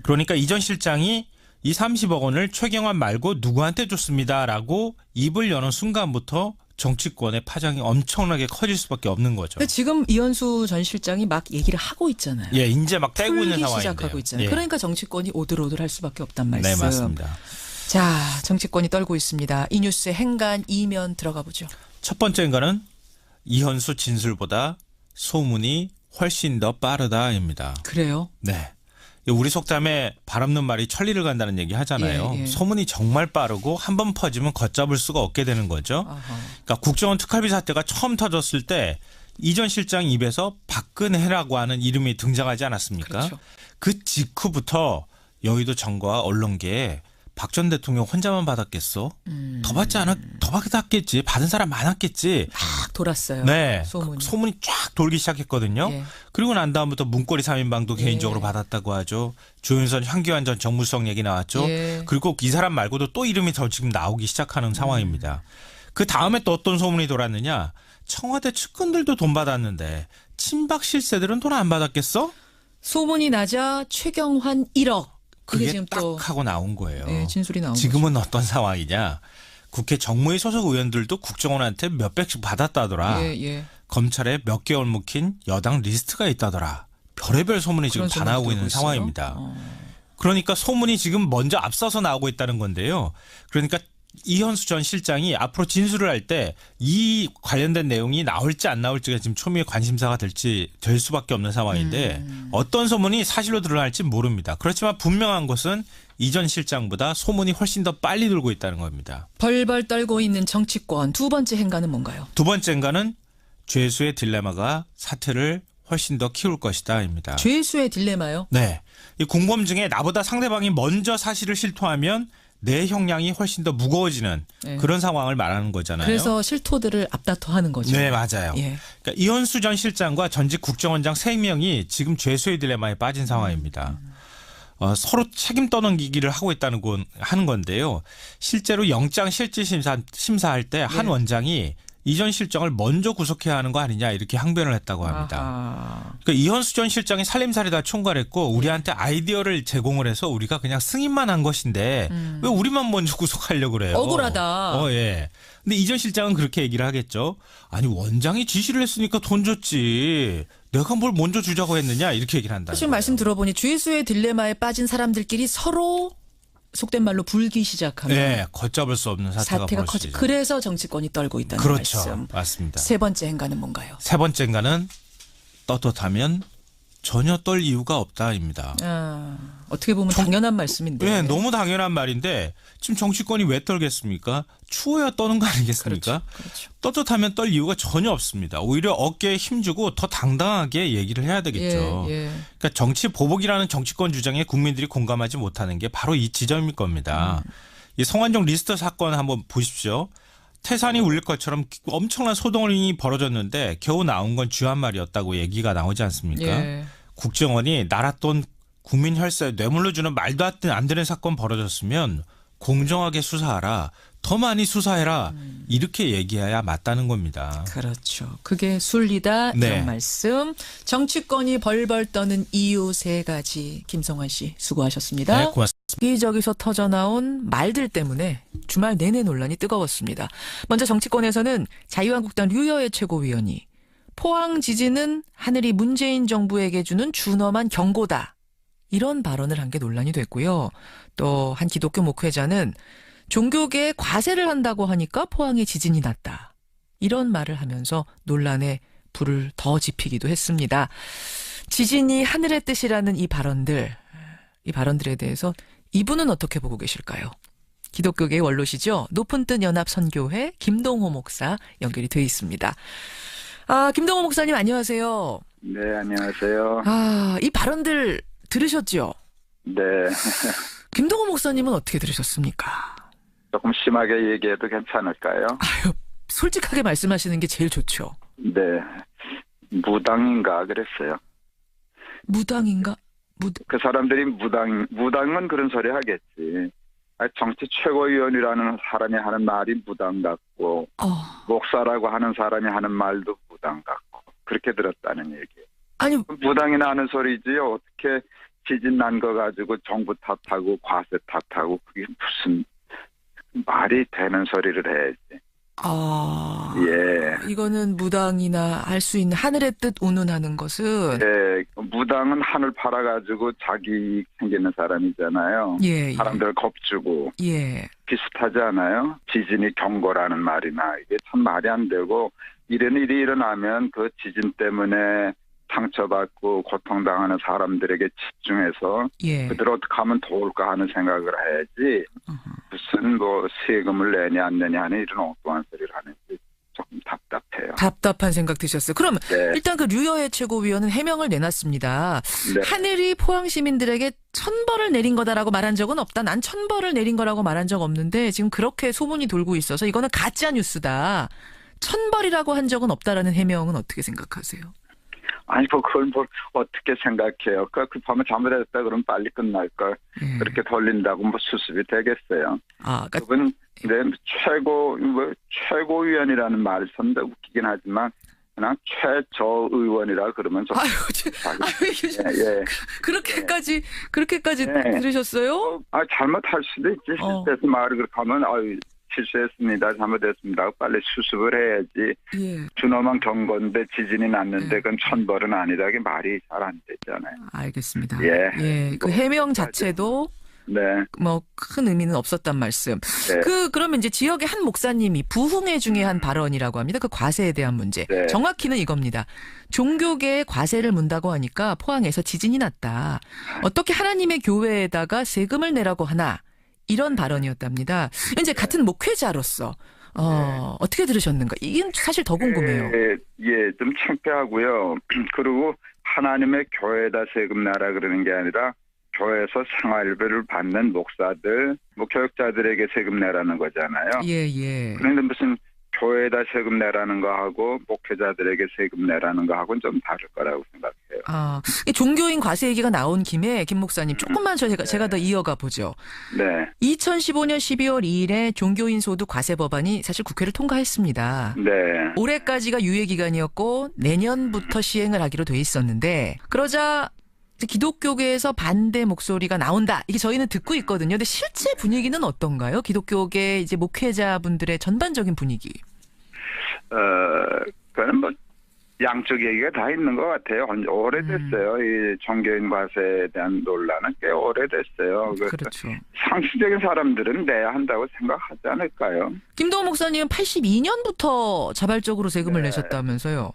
그러니까 이 전 실장이 이 30억 원을 최경환 말고 누구한테 줬습니다라고 입을 여는 순간부터 정치권의 파장이 엄청나게 커질 수밖에 없는 거죠. 근데 지금 이현수 전 실장이 막 얘기를 하고 있잖아요. 예, 이제 막 떼고 있는 풀기 상황인데요. 시작하고 있잖아요. 예. 그러니까 정치권이 오들오들할 수밖에 없단 말씀. 네, 맞습니다. 자, 정치권이 떨고 있습니다. 이 뉴스의 행간 이면 들어가 보죠. 첫 번째인가는 이현수 진술보다 소문이 훨씬 더 빠르다입니다. 그래요? 네. 우리 속담에 바람는 말이 천리를 간다는 얘기 하잖아요. 예, 예. 소문이 정말 빠르고 한 번 퍼지면 걷잡을 수가 없게 되는 거죠. 아하. 그러니까 국정원 특활비 사태가 처음 터졌을 때 이 전 실장 입에서 박근혜라고 하는 이름이 등장하지 않았습니까? 그렇죠. 그 직후부터 여의도 정거와 언론계에 박 전 대통령 혼자만 받았겠어? 더 받았겠지. 받은 사람 많았겠지. 막 돌았어요. 네. 소문이. 소문이 쫙 돌기 시작했거든요. 예. 그리고 난 다음부터 문고리 3인방도 예. 개인적으로 받았다고 하죠. 조윤선, 현기환 전 정무수석 얘기 나왔죠. 예. 그리고 이 사람 말고도 또 이름이 더 지금 나오기 시작하는 상황입니다. 그 다음에 또 어떤 소문이 돌았느냐. 청와대 측근들도 돈 받았는데 친박 실세들은 돈 안 받았겠어? 소문이 나자 최경환 1억. 이게 그게 지금 딱 또 하고 나온 거예요. 예, 진술이 나온 지금은 어떤 상황이냐. 국회 정무위 소속 의원들도 국정원한테 몇백씩 받았다더라. 예, 예. 검찰에 몇 개월 묵힌 여당 리스트가 있다더라. 별의별 소문이 지금 그런 다 나오고 소문이 있는 돌고 있어요? 상황입니다. 그러니까 소문이 지금 먼저 앞서서 나오고 있다는 건데요. 그러니까 이현수 전 실장이 앞으로 진술을 할 때 이 관련된 내용이 나올지 안 나올지가 지금 초미의 관심사가 될 수밖에 없는 상황인데 어떤 소문이 사실로 드러날지 모릅니다. 그렇지만 분명한 것은 이 전 실장보다 소문이 훨씬 더 빨리 돌고 있다는 겁니다. 벌벌 떨고 있는 정치권 두 번째 행간은 뭔가요? 두 번째인가는 죄수의 딜레마가 사태를 훨씬 더 키울 것이다입니다. 죄수의 딜레마요? 네. 이 공범 중에 나보다 상대방이 먼저 사실을 실토하면 내 형량이 훨씬 더 무거워지는 네. 그런 상황을 말하는 거잖아요. 그래서 실토들을 앞다퉈하는 거죠. 네, 맞아요. 예. 그러니까 이현수 전 실장과 전직 국정원장 3명이 지금 죄수의 딜레마에 빠진 상황입니다. 서로 책임 떠넘기기를 하고 있다는 하는 건데요. 실제로 영장 실질 심사할 때 한 네. 원장이 이 전 실장을 먼저 구속해야 하는 거 아니냐 이렇게 항변을 했다고 합니다. 아하. 그러니까 이현수 전 실장이 살림살이 총괄했고 우리한테 아이디어를 제공을 해서 우리가 그냥 승인만 한 것인데 왜 우리만 먼저 구속하려고 그래요? 억울하다. 예. 근데 이 전 실장은 그렇게 얘기를 하겠죠. 아니 원장이 지시를 했으니까 돈 줬지. 내가 뭘 먼저 주자고 했느냐 이렇게 얘기를 한다. 지금 말씀 들어보니 죄수의 딜레마에 빠진 사람들끼리 서로 속된 말로 불기 시작하면 네, 걷잡을 수 없는 사태가 커지. 벌어지죠. 그래서 정치권이 떨고 있다는 그렇죠. 말씀. 맞습니다. 세 번째 행간은 뭔가요? 세 번째인가는 떳떳하면 전혀 떨 이유가 없다입니다. 어떻게 보면 당연한 말씀인데. 네, 너무 당연한 말인데 지금 정치권이 왜 떨겠습니까? 추워야 떠는 거 아니겠습니까? 그렇죠. 떳떳하면 떨 이유가 전혀 없습니다. 오히려 어깨에 힘주고 더 당당하게 얘기를 해야 되겠죠. 예, 예. 그러니까 정치 보복이라는 정치권 주장에 국민들이 공감하지 못하는 게 바로 이 지점일 겁니다. 이 성완종 리스트 사건 한번 보십시오. 태산이 울릴 것처럼 엄청난 소동이 벌어졌는데 겨우 나온 건 쥐 한 마리였다고 얘기가 나오지 않습니까? 예. 국정원이 나라 돈 국민 혈세 뇌물로 주는 말도 안 되는 사건 벌어졌으면 공정하게 수사하라. 더 많이 수사해라. 이렇게 얘기해야 맞다는 겁니다. 그렇죠. 그게 순리다. 네. 이런 말씀. 정치권이 벌벌 떠는 이유 세 가지. 김성환 씨 수고하셨습니다. 네, 고맙습니다. 여기저기서 터져나온 말들 때문에 주말 내내 논란이 뜨거웠습니다. 먼저 정치권에서는 자유한국당 류여애 최고위원이 포항 지진은 하늘이 문재인 정부에게 주는 준엄한 경고다. 이런 발언을 한 게 논란이 됐고요. 또 한 기독교 목회자는 종교계에 과세를 한다고 하니까 포항에 지진이 났다. 이런 말을 하면서 논란에 불을 더 지피기도 했습니다. 지진이 하늘의 뜻이라는 이 발언들에 대해서 이분은 어떻게 보고 계실까요? 기독교계의 원로시죠. 높은 뜻 연합 선교회 김동호 목사 연결이 돼 있습니다. 김동호 목사님 안녕하세요. 네, 안녕하세요. 이 발언들 들으셨죠? 네. 김동호 목사님은 어떻게 들으셨습니까? 조금 심하게 얘기해도 괜찮을까요? 솔직하게 말씀하시는 게 제일 좋죠. 네. 무당인가 그랬어요. 무당인가? 그 사람들이 무당은 그런 소리 하겠지. 정치 최고위원이라는 사람이 하는 말이 무당 같고, 목사라고 하는 사람이 하는 말도 무당 같고, 그렇게 들었다는 얘기예요. 아니, 무당이나 하는 소리지요. 어떻게 지진 난 거 가지고 정부 탓하고 과세 탓하고 그게 무슨 말이 되는 소리를 해야지. 예. 이거는 무당이나 할 수 있는 하늘의 뜻 운운하는 것은. 예. 무당은 하늘 팔아가지고 자기 이익 생기는 사람이잖아요. 예. 사람들 겁주고. 예. 비슷하지 않아요? 지진이 경고라는 말이나 이게 참 말이 안 되고 이런 일이 일어나면 그 지진 때문에 상처받고 고통당하는 사람들에게 집중해서 그들 어떻게 하면 도울까 하는 생각을 해야지 무슨 세금을 내냐 안 내냐 하는 이런 엉뚱한 소리를 하는지 조금 답답해요. 답답한 생각 드셨어요. 그럼 일단 그 류여의 최고위원은 해명을 내놨습니다. 네. 하늘이 포항 시민들에게 천벌을 내린 거다라고 말한 적은 없다. 난 천벌을 내린 거라고 말한 적 없는데 지금 그렇게 소문이 돌고 있어서 이거는 가짜 뉴스다. 천벌이라고 한 적은 없다라는 해명은 어떻게 생각하세요? 아니, 그걸 어떻게 생각해요? 그 밤에 잘못했다 그러면 빨리 끝날 걸. 그렇게 돌린다고 수습이 되겠어요. 그분, 최고위원이라는 말을 썼는데 웃기긴 하지만, 그냥 최저의원이라 그러면 좀. 그렇게까지 들으셨어요? 잘못할 수도 있지. 실수해서 말을 그렇게 하면, 실수했습니다. 잘못했습니다. 빨리 수습을 해야지. 준엄한 경고인데 지진이 났는데 그건 천벌은 아니다. 이게 말이 잘 안 되잖아요. 알겠습니다. 그 해명 자체도 큰 의미는 없었단 말씀. 그러면 이제 지역의 한 목사님이 부흥회 중에 한 발언이라고 합니다. 그 과세에 대한 문제. 정확히는 이겁니다. 종교계에 과세를 문다고 하니까 포항에서 지진이 났다. 어떻게 하나님의 교회에다가 세금을 내라고 하나? 이런 발언이었답니다. 이제 같은 목회자로서 어떻게 들으셨는가? 이게 사실 더 궁금해요. 좀 창피하고요. 그리고 하나님의 교회에다 세금 내라 그러는 게 아니라 교회에서 생활비를 받는 목사들, 교육자들에게 세금 내라는 거잖아요. 그런데 무슨 교회에다 세금 내라는 거하고 목회자들에게 세금 내라는 거하고는 좀 다를 거라고 생각해요. 종교인 과세 얘기가 나온 김에 김 목사님 조금만 제가 더 이어가 보죠. 2015년 12월 2일에 종교인 소득 과세 법안이 사실 국회를 통과했습니다. 올해까지가 유예 기간이었고 내년부터 시행을 하기로 돼 있었는데 그러자 기독교계에서 반대 목소리가 나온다. 이게 저희는 듣고 있거든요. 근데 실제 분위기는 어떤가요? 기독교계 이제 목회자분들의 전반적인 분위기. 그건 양쪽 얘기가 다 있는 것 같아요. 오래됐어요. 이 종교인 과세에 대한 논란은 꽤 오래됐어요. 그렇죠. 상식적인 사람들은 내야 한다고 생각하지 않을까요? 김동호 목사님은 82년부터 자발적으로 세금을 내셨다면서요?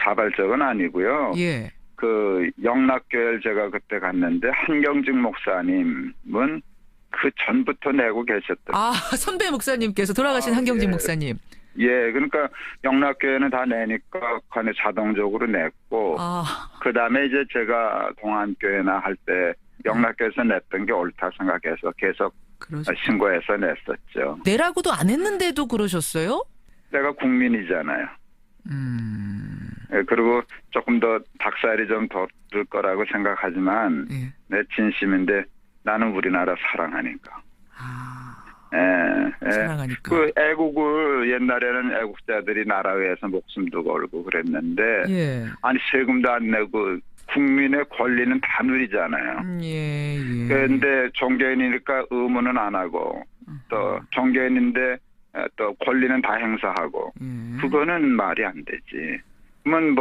자발적은 아니고요. 그 영락교회를 제가 그때 갔는데 한경직 목사님은 그 전부터 내고 계셨던. 선배 목사님께서 돌아가신 한경직 목사님. 그러니까 영락교회는 다 내니까 그간에 자동적으로 냈고 그다음에 이제 제가 동안교회나 할 때 영락교회에서 냈던 게 옳다 생각해서 계속 신고해서 냈었죠. 내라고도 안 했는데도 그러셨어요? 내가 국민이잖아요. 그리고 조금 더 닭살이 좀 더 들 거라고 생각하지만 내 진심인데 나는 우리나라 사랑하니까. 사랑하니까. 그 애국을 옛날에는 애국자들이 나라 위해서 목숨도 걸고 그랬는데 아니 세금도 안 내고 국민의 권리는 다 누리잖아요. 그런데 종교인이니까 의무는 안 하고 또 종교인인데 또 권리는 다 행사하고 그거는 말이 안 되지. 그러면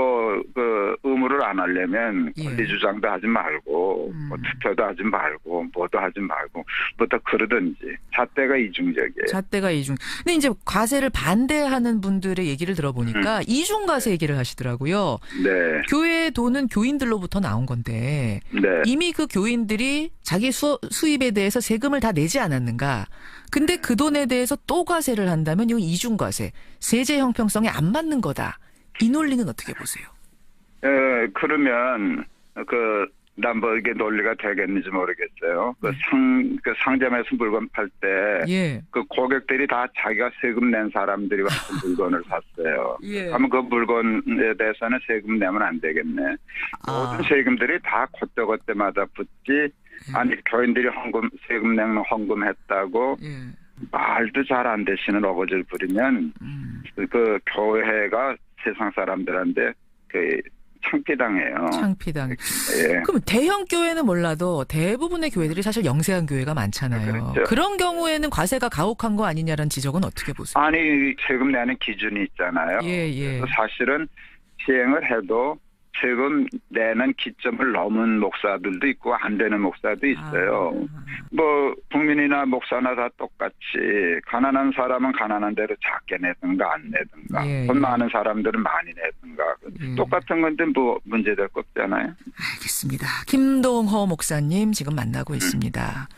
그 의무를 안 하려면 예. 권리 주장도 하지 말고 투표도 하지 말고 뭐도 하지 말고 뭐다 그러든지 잣대가 이중적이에요. 잣대가 이중. 근데 이제 과세를 반대하는 분들의 얘기를 들어보니까 이중 과세 얘기를 하시더라고요. 네. 교회의 돈은 교인들로부터 나온 건데 네. 이미 그 교인들이 자기 수입에 대해서 세금을 다 내지 않았는가. 근데 그 돈에 대해서 또 과세를 한다면 이건 이중 과세, 세제 형평성에 안 맞는 거다. 이 논리는 어떻게 보세요? 그러면 난 뭐 이게 논리가 되겠는지 모르겠어요. 그 상점에서 물건 팔 때 예. 그 고객들이 다 자기가 세금 낸 사람들이 와서 물건을 샀어요. 예. 그러면 그 물건에 대해서는 세금 내면 안 되겠네. 모든 세금들이 다 그때마다 붙지. 아니 교인들이 세금 내면 헌금했다고 말도 잘 안 되시는 어거지를 부리면 그 교회가 세상 사람들한테 창피당해요. 창피당. 예. 그럼 대형 교회는 몰라도 대부분의 교회들이 사실 영세한 교회가 많잖아요. 그렇죠. 그런 경우에는 과세가 가혹한 거 아니냐라는 지적은 어떻게 보세요? 아니 세금 내는 기준이 있잖아요. 예. 그래서 사실은 시행을 해도 세금 내는 기점을 넘은 목사들도 있고 안 되는 목사도 있어요. 뭐 국민이나 목사나 다 똑같이 가난한 사람은 가난한 대로 작게 내든가 안 내든가 돈 많은 사람들은 많이 내든가 똑같은 건데 뭐 문제될 거 없잖아요. 알겠습니다. 김동호 목사님 지금 만나고 있습니다.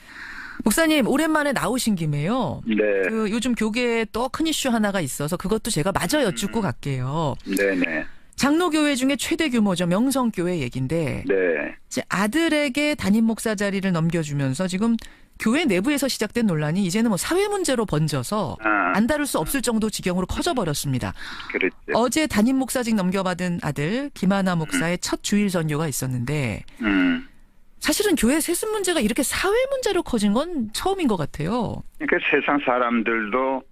목사님 오랜만에 나오신 김에요. 네. 그 요즘 교계에 또 큰 이슈 하나가 있어서 그것도 제가 마저 여쭙고 갈게요. 네네. 장로교회 중에 최대 규모죠. 명성교회 얘기인데 네. 이제 아들에게 담임 목사 자리를 넘겨주면서 지금 교회 내부에서 시작된 논란이 이제는 뭐 사회 문제로 번져서 안 다룰 수 없을 정도 지경으로 커져버렸습니다. 그렇죠. 어제 담임 목사직 넘겨받은 아들 김하나 목사의 첫 주일 선교가 있었는데 사실은 교회 세습 문제가 이렇게 사회 문제로 커진 건 처음인 것 같아요. 그러니까 세상 사람들도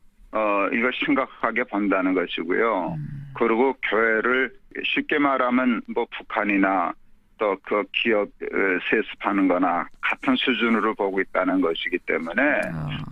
이걸 심각하게 본다는 것이고요. 그리고 교회를 쉽게 말하면 뭐 북한이나 또 그 기업 세습하는 거나 같은 수준으로 보고 있다는 것이기 때문에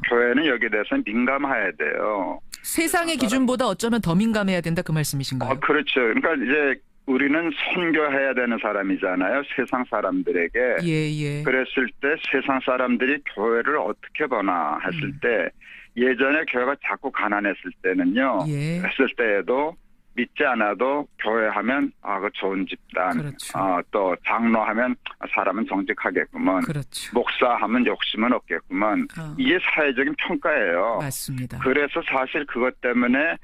교회는 여기에 대해서는 민감해야 돼요. 세상의 기준보다 어쩌면 더 민감해야 된다 그 말씀이신가요? 그렇죠. 그러니까 이제 우리는 선교해야 되는 사람이잖아요. 세상 사람들에게. 예. 그랬을 때 세상 사람들이 교회를 어떻게 보나 했을 때 예전에 교회가 자꾸 가난했을 때는요. 했을 때에도 믿지 않아도 교회하면 그 좋은 집단. 그렇죠. 또 장로하면 사람은 정직하겠구먼. 그렇죠. 목사하면 욕심은 없겠구먼. 이게 사회적인 평가예요. 맞습니다. 그래서 사실 그것 때문에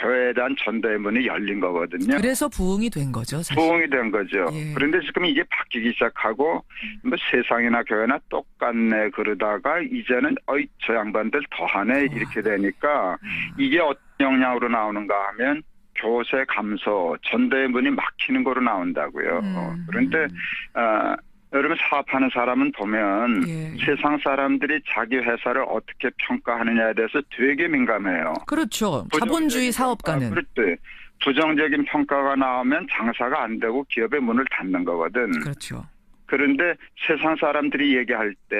교회에 대한 전도의 문이 열린 거거든요. 그래서 부흥이 된 거죠. 사실. 부흥이 된 거죠. 예. 그런데 지금 이게 바뀌기 시작하고 뭐 세상이나 교회나 똑같네 그러다가 이제는 저 양반들 더하네 이렇게 되니까 이게 어떤 영향으로 나오는가 하면 교세 감소, 전도의 문이 막히는 거로 나온다고요. 그런데 여러분 사업하는 사람은 보면 세상 사람들이 자기 회사를 어떻게 평가하느냐에 대해서 되게 민감해요. 그렇죠. 자본주의 사업가는. 그렇죠. 부정적인 평가가 나오면 장사가 안 되고 기업의 문을 닫는 거거든. 그렇죠. 그런데 세상 사람들이 얘기할 때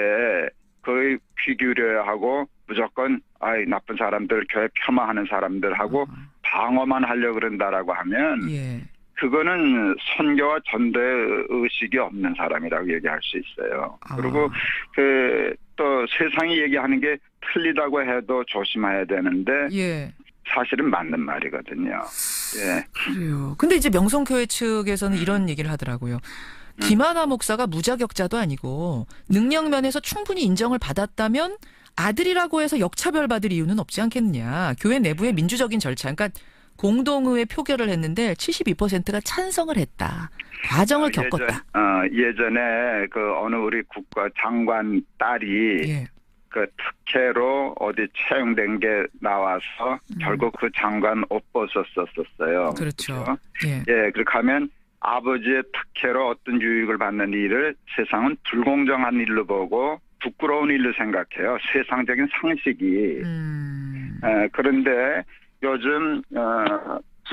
거의 귀 기울여야 하고 무조건 나쁜 사람들, 교회 폄하하는 사람들하고 방어만 하려고 그런다라고 하면 그거는 선교와 전도의 의식이 없는 사람이라고 얘기할 수 있어요. 그리고 또 세상이 얘기하는 게 틀리다고 해도 조심해야 되는데 사실은 맞는 말이거든요. 그래요. 근데 이제 명성교회 측에서는 이런 얘기를 하더라고요. 김하나 목사가 무자격자도 아니고 능력 면에서 충분히 인정을 받았다면 아들이라고 해서 역차별받을 이유는 없지 않겠느냐. 교회 내부의 민주적인 절차. 그러니까 공동의회 표결을 했는데 72%가 찬성을 했다. 과정을 겪었다. 예전에 그 어느 우리 국가 장관 딸이 그 특혜로 어디 채용된 게 나와서 결국 그 장관 옷 벗었었어요. 그렇죠. 그렇게 하면 아버지의 특혜로 어떤 유익을 받는 일을 세상은 불공정한 일로 보고 부끄러운 일로 생각해요. 세상적인 상식이. 그런데 요즘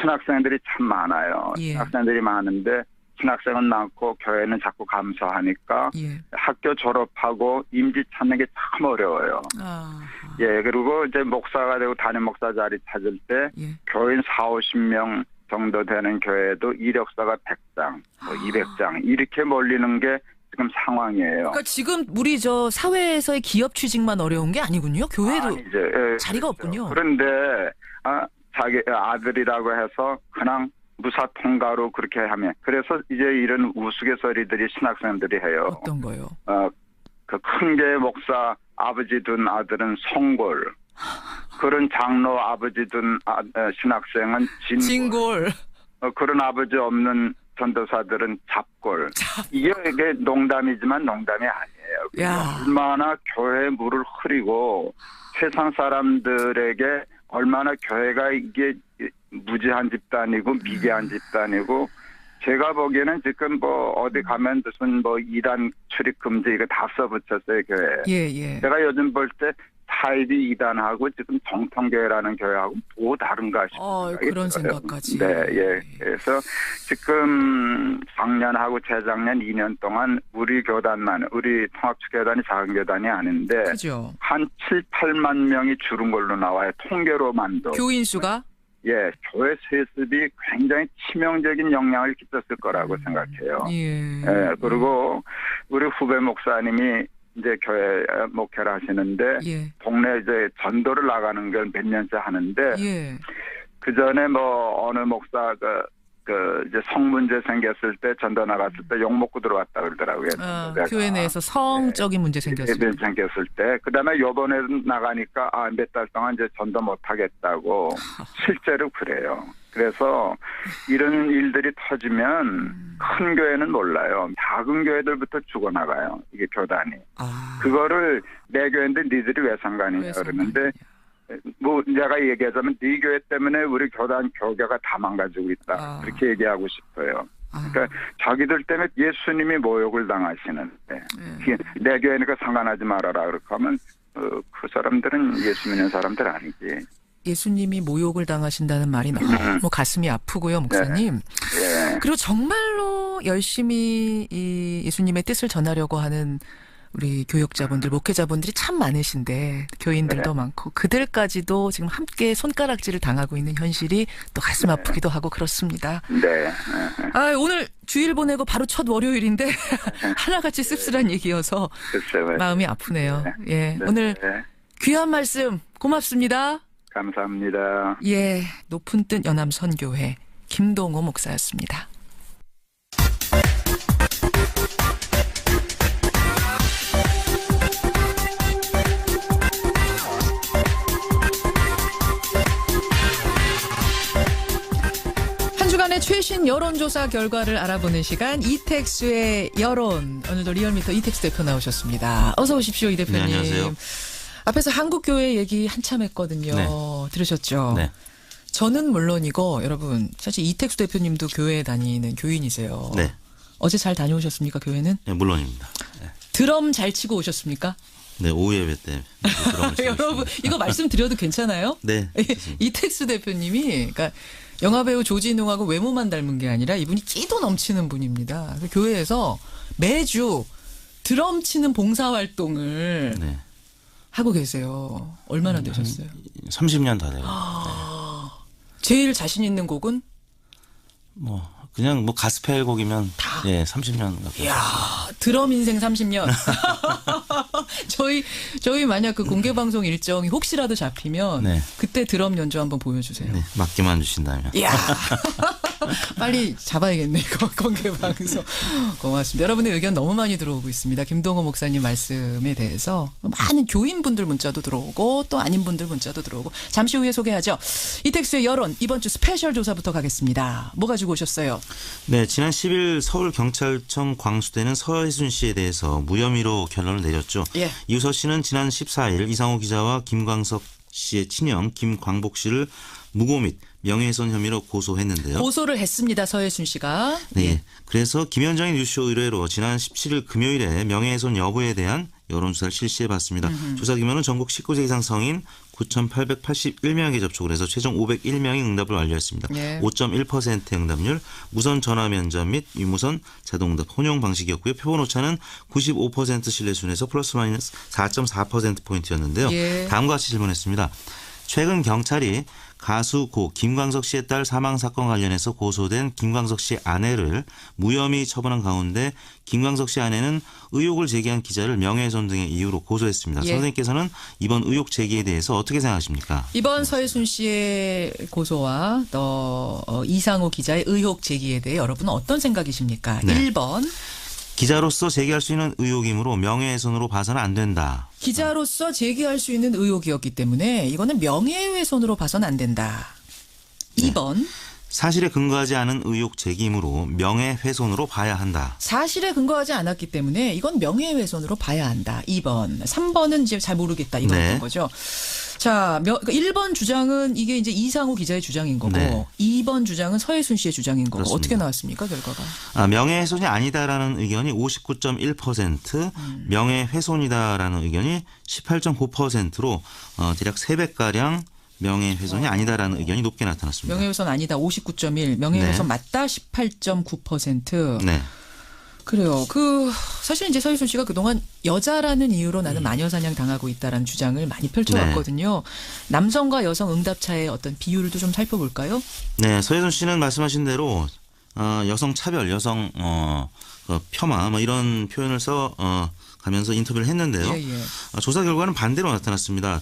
신학생들이 참 많아요. 신학생들이 많은데 신학생은 많고 교회는 자꾸 감소하니까 학교 졸업하고 임지 찾는 게 참 어려워요. 그리고 이제 목사가 되고 담임 목사 자리 찾을 때 교인 40-50명 정도 되는 교회도 이력서가 100장, 200장 이렇게 몰리는 게 지금 상황이에요. 그러니까 지금 우리 저 사회에서의 기업 취직만 어려운 게 아니군요. 교회도 아니죠. 자리가 없군요. 그런데 자기 아들이라고 해서 그냥 무사 통과로 그렇게 하면 그래서 이제 이런 우스갯소리들이 신학생들이 해요. 어떤 거요? 그 큰 교회 목사 아버지 둔 아들은 송골. 그런 장로 아버지 둔 신학생은 진골. 그런 아버지 없는 전도사들은 잡골. 이게 농담이지만 농담이 아니에요. 얼마나 교회에 물을 흐리고 세상 사람들에게 얼마나 교회가 이게 무지한 집단이고 미개한 집단이고 제가 보기에는 지금 뭐 어디 가면 무슨 뭐 이단 출입 금지 이거 다 써붙였어요 교회에. 예. 제가 요즘 볼 때 사이비 이단하고 지금 정통교회라는 교회하고 뭐 다른가 싶어요. 그런 생각까지. 네, 예. 그래서 지금 작년하고 재작년 2년 동안 우리 교단만, 우리 통합축교단이 작은 교단이 아닌데 그죠. 한 7, 8만 명이 줄은 걸로 나와요. 통계로만도. 교인 수가? 예, 교회 세습이 굉장히 치명적인 영향을 끼쳤을 거라고 생각해요. 예, 그리고 우리 후배 목사님이 이제 교회 목회를 하시는데 동네 이제 전도를 나가는 걸 몇 년째 하는데 그 전에 뭐 어느 목사가 그 이제 성 문제 생겼을 때 전도 나갔을 때 욕 먹고 들어왔다 그러더라고요. 교회 내에서 성적인 문제 생겼을 때. 그다음에 요번에 나가니까 몇 달 동안 이제 전도 못 하겠다고 실제로 그래요. 그래서 이런 일들이 터지면 큰 교회는 몰라요. 작은 교회들부터 죽어나가요. 이게 교단이. 그거를 내 교회인데 니들이 왜 상관이냐 그러는데 뭐 내가 얘기하자면 네 교회 때문에 우리 교단 교계가 다 망가지고 있다. 그렇게 얘기하고 싶어요. 그러니까 자기들 때문에 예수님이 모욕을 당하시는데 내 교회니까 상관하지 말아라 그렇게 하면 그 사람들은 예수 믿는 사람들 아니지. 예수님이 모욕을 당하신다는 말이 너무 가슴이 아프고요, 목사님. 그리고 정말로 열심히 이 예수님의 뜻을 전하려고 하는 우리 교역자분들, 목회자분들이 참 많으신데 교인들도 많고 그들까지도 지금 함께 손가락질을 당하고 있는 현실이 또 가슴 아프기도 하고 그렇습니다. 오늘 주일 보내고 바로 첫 월요일인데 하나같이 씁쓸한 얘기여서 마음이 아프네요. 오늘 귀한 말씀 고맙습니다. 감사합니다. 높은 뜻 연암선교회 김동호 목사였습니다. 한 주간의 최신 여론조사 결과를 알아보는 시간 이택수의 여론. 오늘도 리얼미터 이택수 대표 나오셨습니다. 어서 오십시오, 이 대표님. 네, 안녕하세요. 앞에서 한국교회 얘기 한참 했거든요. 들으셨죠? 네. 저는 물론이고 여러분 사실 이택수 대표님도 교회에 다니는 교인이세요. 네. 어제 잘 다녀오셨습니까, 교회는? 네, 물론입니다. 드럼 잘 치고 오셨습니까? 네, 오후 예배 때 드럼을 치고 여러분 이거 말씀드려도 괜찮아요? 네. 이택수 대표님이 그러니까 영화배우 조진웅하고 외모만 닮은 게 아니라 이분이 끼도 넘치는 분입니다. 그래서 교회에서 매주 드럼 치는 봉사활동을 하고 계세요. 얼마나 되셨어요? 30년 다 돼요. 제일 자신 있는 곡은? 그냥 가스펠 곡이면 30년 가까이. 이야, 드럼 인생 30년. 저희 만약 그 공개 방송 일정이 혹시라도 잡히면 그때 드럼 연주 한번 보여주세요. 네, 맡기만 주신다면. 이야. 빨리 잡아야겠네, 이거 공개 방송. 고맙습니다. 여러분의 의견 너무 많이 들어오고 있습니다. 김동호 목사님 말씀에 대해서 많은 교인분들 문자도 들어오고 또 아닌 분들 문자도 들어오고 잠시 후에 소개하죠. 이택수의 여론 이번 주 스페셜 조사부터 가겠습니다. 뭐 가지고 오셨어요? 네, 지난 10일 서울경찰청 광수대는 서혜순 씨에 대해서 무혐의로 결론을 내렸죠. 이우서 씨는 지난 14일 이상호 기자와 김광석 씨의 친형 김광복 씨를 무고 및 명예훼손 혐의로 고소했는데요. 고소를 했습니다. 서혜순 씨가. 네. 그래서 김현정의 뉴스쇼 의뢰로 지난 17일 금요일에 명예훼손 여부에 대한 여론조사를 실시해봤습니다. 조사 규모는 전국 19세 이상 성인 9,881명에게 접촉을 해서 최종 501명이 응답을 완료했습니다. 5.1% 응답률, 무선 전화 면접 및 유무선 자동응답 혼용 방식이었고요. 표본 오차는 95% 신뢰 순에서 플러스 마이너스 4.4%포인트였는데요. 다음과 같이 질문했습니다. 최근 경찰이 가수 고 김광석 씨의 딸 사망 사건 관련해서 고소된 김광석 씨 아내를 무혐의 처분한 가운데 김광석 씨 아내는 의혹을 제기한 기자를 명예훼손 등의 이유로 고소했습니다. 예. 선생님께서는 이번 의혹 제기에 대해서 어떻게 생각하십니까? 이번 서해순 씨의 고소와 또 이상호 기자의 의혹 제기에 대해 여러분은 어떤 생각이십니까? 네. 1번. 기자로서 제기할 수 있는 의혹이므로 명예훼손으로 봐서는 안 된다. 기자로서 제기할 수 있는 의혹이었기 때문에 이거는 명예훼손으로 봐서는 안 된다. 2번. 사실에 근거하지 않은 의혹 제기이므로 명예훼손으로 봐야 한다. 사실에 근거하지 않았기 때문에 이건 명예훼손으로 봐야 한다. 2번. 3번은 이제 잘 모르겠다. 이거였던 네. 거죠. 자, 1번 주장은 이게 이제 이상호 기자의 주장인 거고 네. 2번 주장은 서해순 씨의 주장인 거고 그렇습니다. 어떻게 나왔습니까, 결과가? 명예훼손이 아니다라는 의견이 59.1%, 명예훼손이다라는 의견이 18.9%로 대략 3배가량 명예훼손이 아니다라는 의견이 높게 나타났습니다. 명예훼손 아니다 59.1, 명예훼손 네. 맞다 18.9%. 네. 그래요. 사실 이제 서희순 씨가 그동안 여자라는 이유로 나는 마녀사냥 당하고 있다라는 주장을 많이 펼쳐왔거든요. 남성과 여성 응답차의 어떤 비율을 좀 살펴볼까요? 네, 서혜순 씨는 말씀하신 대로 여성 차별, 여성 폄하 뭐 이런 표현을 가면서 인터뷰를 했는데요. 예. 조사 결과는 반대로 나타났습니다.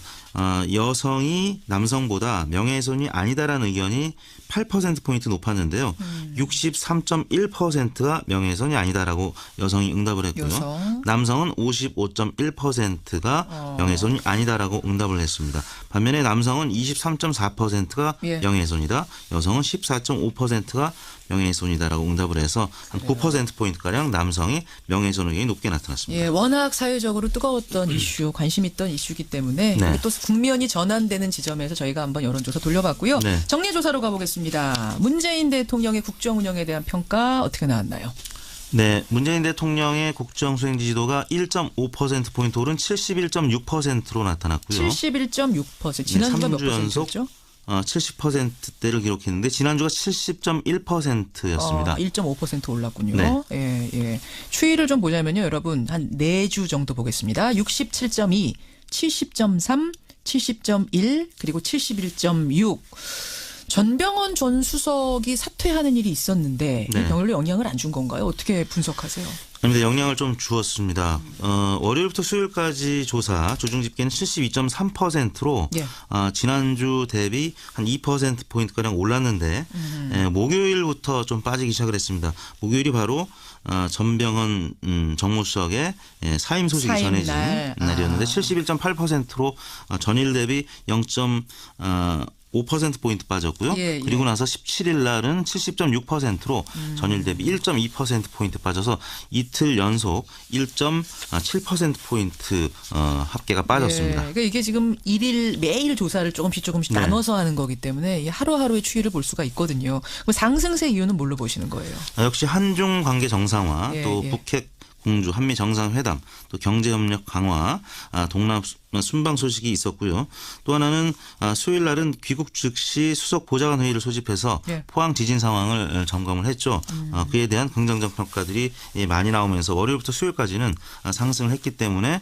여성이 남성보다 명예훼손이 아니다라는 의견이 8%포인트 높았는데요. 63.1%가 명예훼손이 아니다라고 여성이 응답을 했고요. 남성은 55.1%가 명예훼손이 아니다라고 응답을 했습니다. 반면에 남성은 23.4%가 예. 명예훼손이다. 여성은 14.5%가 명예훼손이다라고 응답을 해서 한 9%포인트가량 남성이 명예훼손 의견이 높게 나타났습니다. 예, 워낙 사회적으로 뜨거웠던 이슈, 관심 있던 이슈이기 때문에 네. 또 국면이 전환되는 지점에서 저희가 한번 여론조사 돌려봤고요. 네. 정리조사로 가보겠습니다. 문재인 대통령의 국정 운영에 대한 평가 어떻게 나왔나요? 네, 문재인 대통령의 국정 수행 지지도가 1.5%포인트 오른 71.6%로 나타났고요. 71.6%. 지난주가 몇 3주 연속 퍼센트였죠? 70%대를 기록했는데 지난주가 70.1%였습니다. 1.5% 올랐군요. 네. 예. 추이를 좀 보자면요, 여러분 한 4주 정도 보겠습니다. 67.2, 70.3, 70.1 그리고 71.6. 전병헌 전 수석이 사퇴하는 일이 있었는데 네. 이 별로 영향을 안 준 건가요? 어떻게 분석하세요? 그런데 영향을 좀 주었습니다. 월요일부터 수요일까지 조사 조중 집계는 72.3%로 예. 지난주 대비 한 2%포인트가량 올랐는데 목요일부터 좀 빠지기 시작을 했습니다. 목요일이 바로 전병헌 정무수석의 사임 소식이 사임 전해진 날이었는데 71.8%로 전일 대비 5%포인트 빠졌고요. 예. 그리고 나서 17일 날은 70.6%로 전일 대비 1.2%포인트 빠져서 이틀 연속 1.7%포인트 합계가 빠졌습니다. 그러니까 이게 지금 매일 조사를 조금씩 네. 나눠서 하는 거기 때문에 이 하루하루의 추이를 볼 수가 있거든요. 그럼 상승세 이유는 뭘로 보시는 거예요? 역시 한중 관계 정상화, 또 북핵 공주, 한미 정상회담, 또 경제협력 강화, 동남 순방 소식이 있었고요. 또 하나는 수요일 날은 귀국 즉시 수석 보좌관 회의를 소집해서 포항 지진 상황을 점검을 했죠. 그에 대한 긍정적 평가들이 많이 나오면서 월요일부터 수요일까지는 상승을 했기 때문에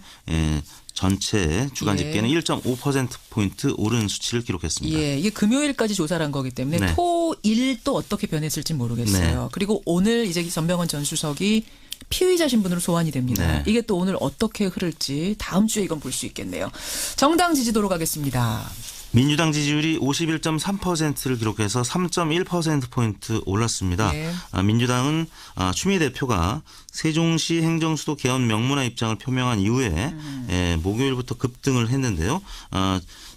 전체 주간 집계는 1.5%포인트 오른 수치를 기록했습니다. 예, 이게 금요일까지 조사를 한 거기 때문에 네. 토, 일 또 어떻게 변했을지 모르겠어요. 네. 그리고 오늘 이제 전병헌 전 수석이 피의자 신분으로 소환이 됩니다. 네. 이게 또 오늘 어떻게 흐를지 다음 주에 이건 볼 수 있겠네요. 정당 지지도로 가겠습니다. 민주당 지지율이 51.3%를 기록해서 3.1%포인트 올랐습니다. 민주당은 추미애 대표가 세종시 행정수도 개헌 명문화 입장을 표명한 이후에 목요일부터 급등을 했는데요.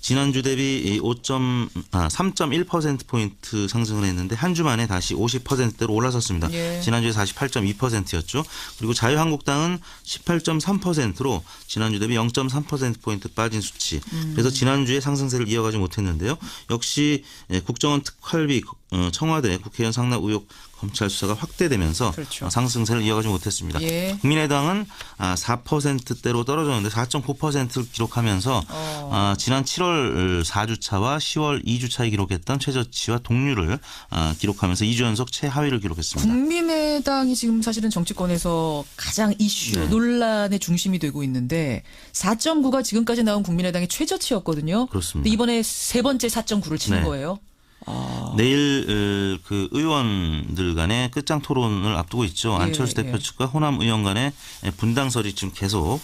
지난주 대비 3.1%포인트 상승을 했는데 한 주 만에 다시 50%대로 올라섰습니다. 지난주에 48.2%였죠. 그리고 자유한국당은 18.3%로 지난주 대비 0.3%포인트 빠진 수치. 그래서 지난주에 상승세를 이어가지 못했는데요. 역시 국정원 특활비 청와대 국회의원 상납 의혹 검찰 수사가 확대되면서 상승세를 이어가지 못했습니다. 국민의당은 4%대로 떨어졌는데 4.9%를 기록하면서 지난 7월 4주차와 10월 2주차에 기록했던 최저치와 동률을 기록하면서 2주 연속 최하위를 기록했습니다. 국민의당이 지금 사실은 정치권에서 가장 이슈, 네. 논란의 중심이 되고 있는데 4.9가 지금까지 나온 국민의당의 최저치였거든요. 그렇습니다. 근데 이번에 세 번째 4.9를 치는 네. 거예요. 내일 그 의원들 간의 끝장 토론을 앞두고 있죠. 안철수 대표 측과 호남 의원 간의 분당설이 지금 계속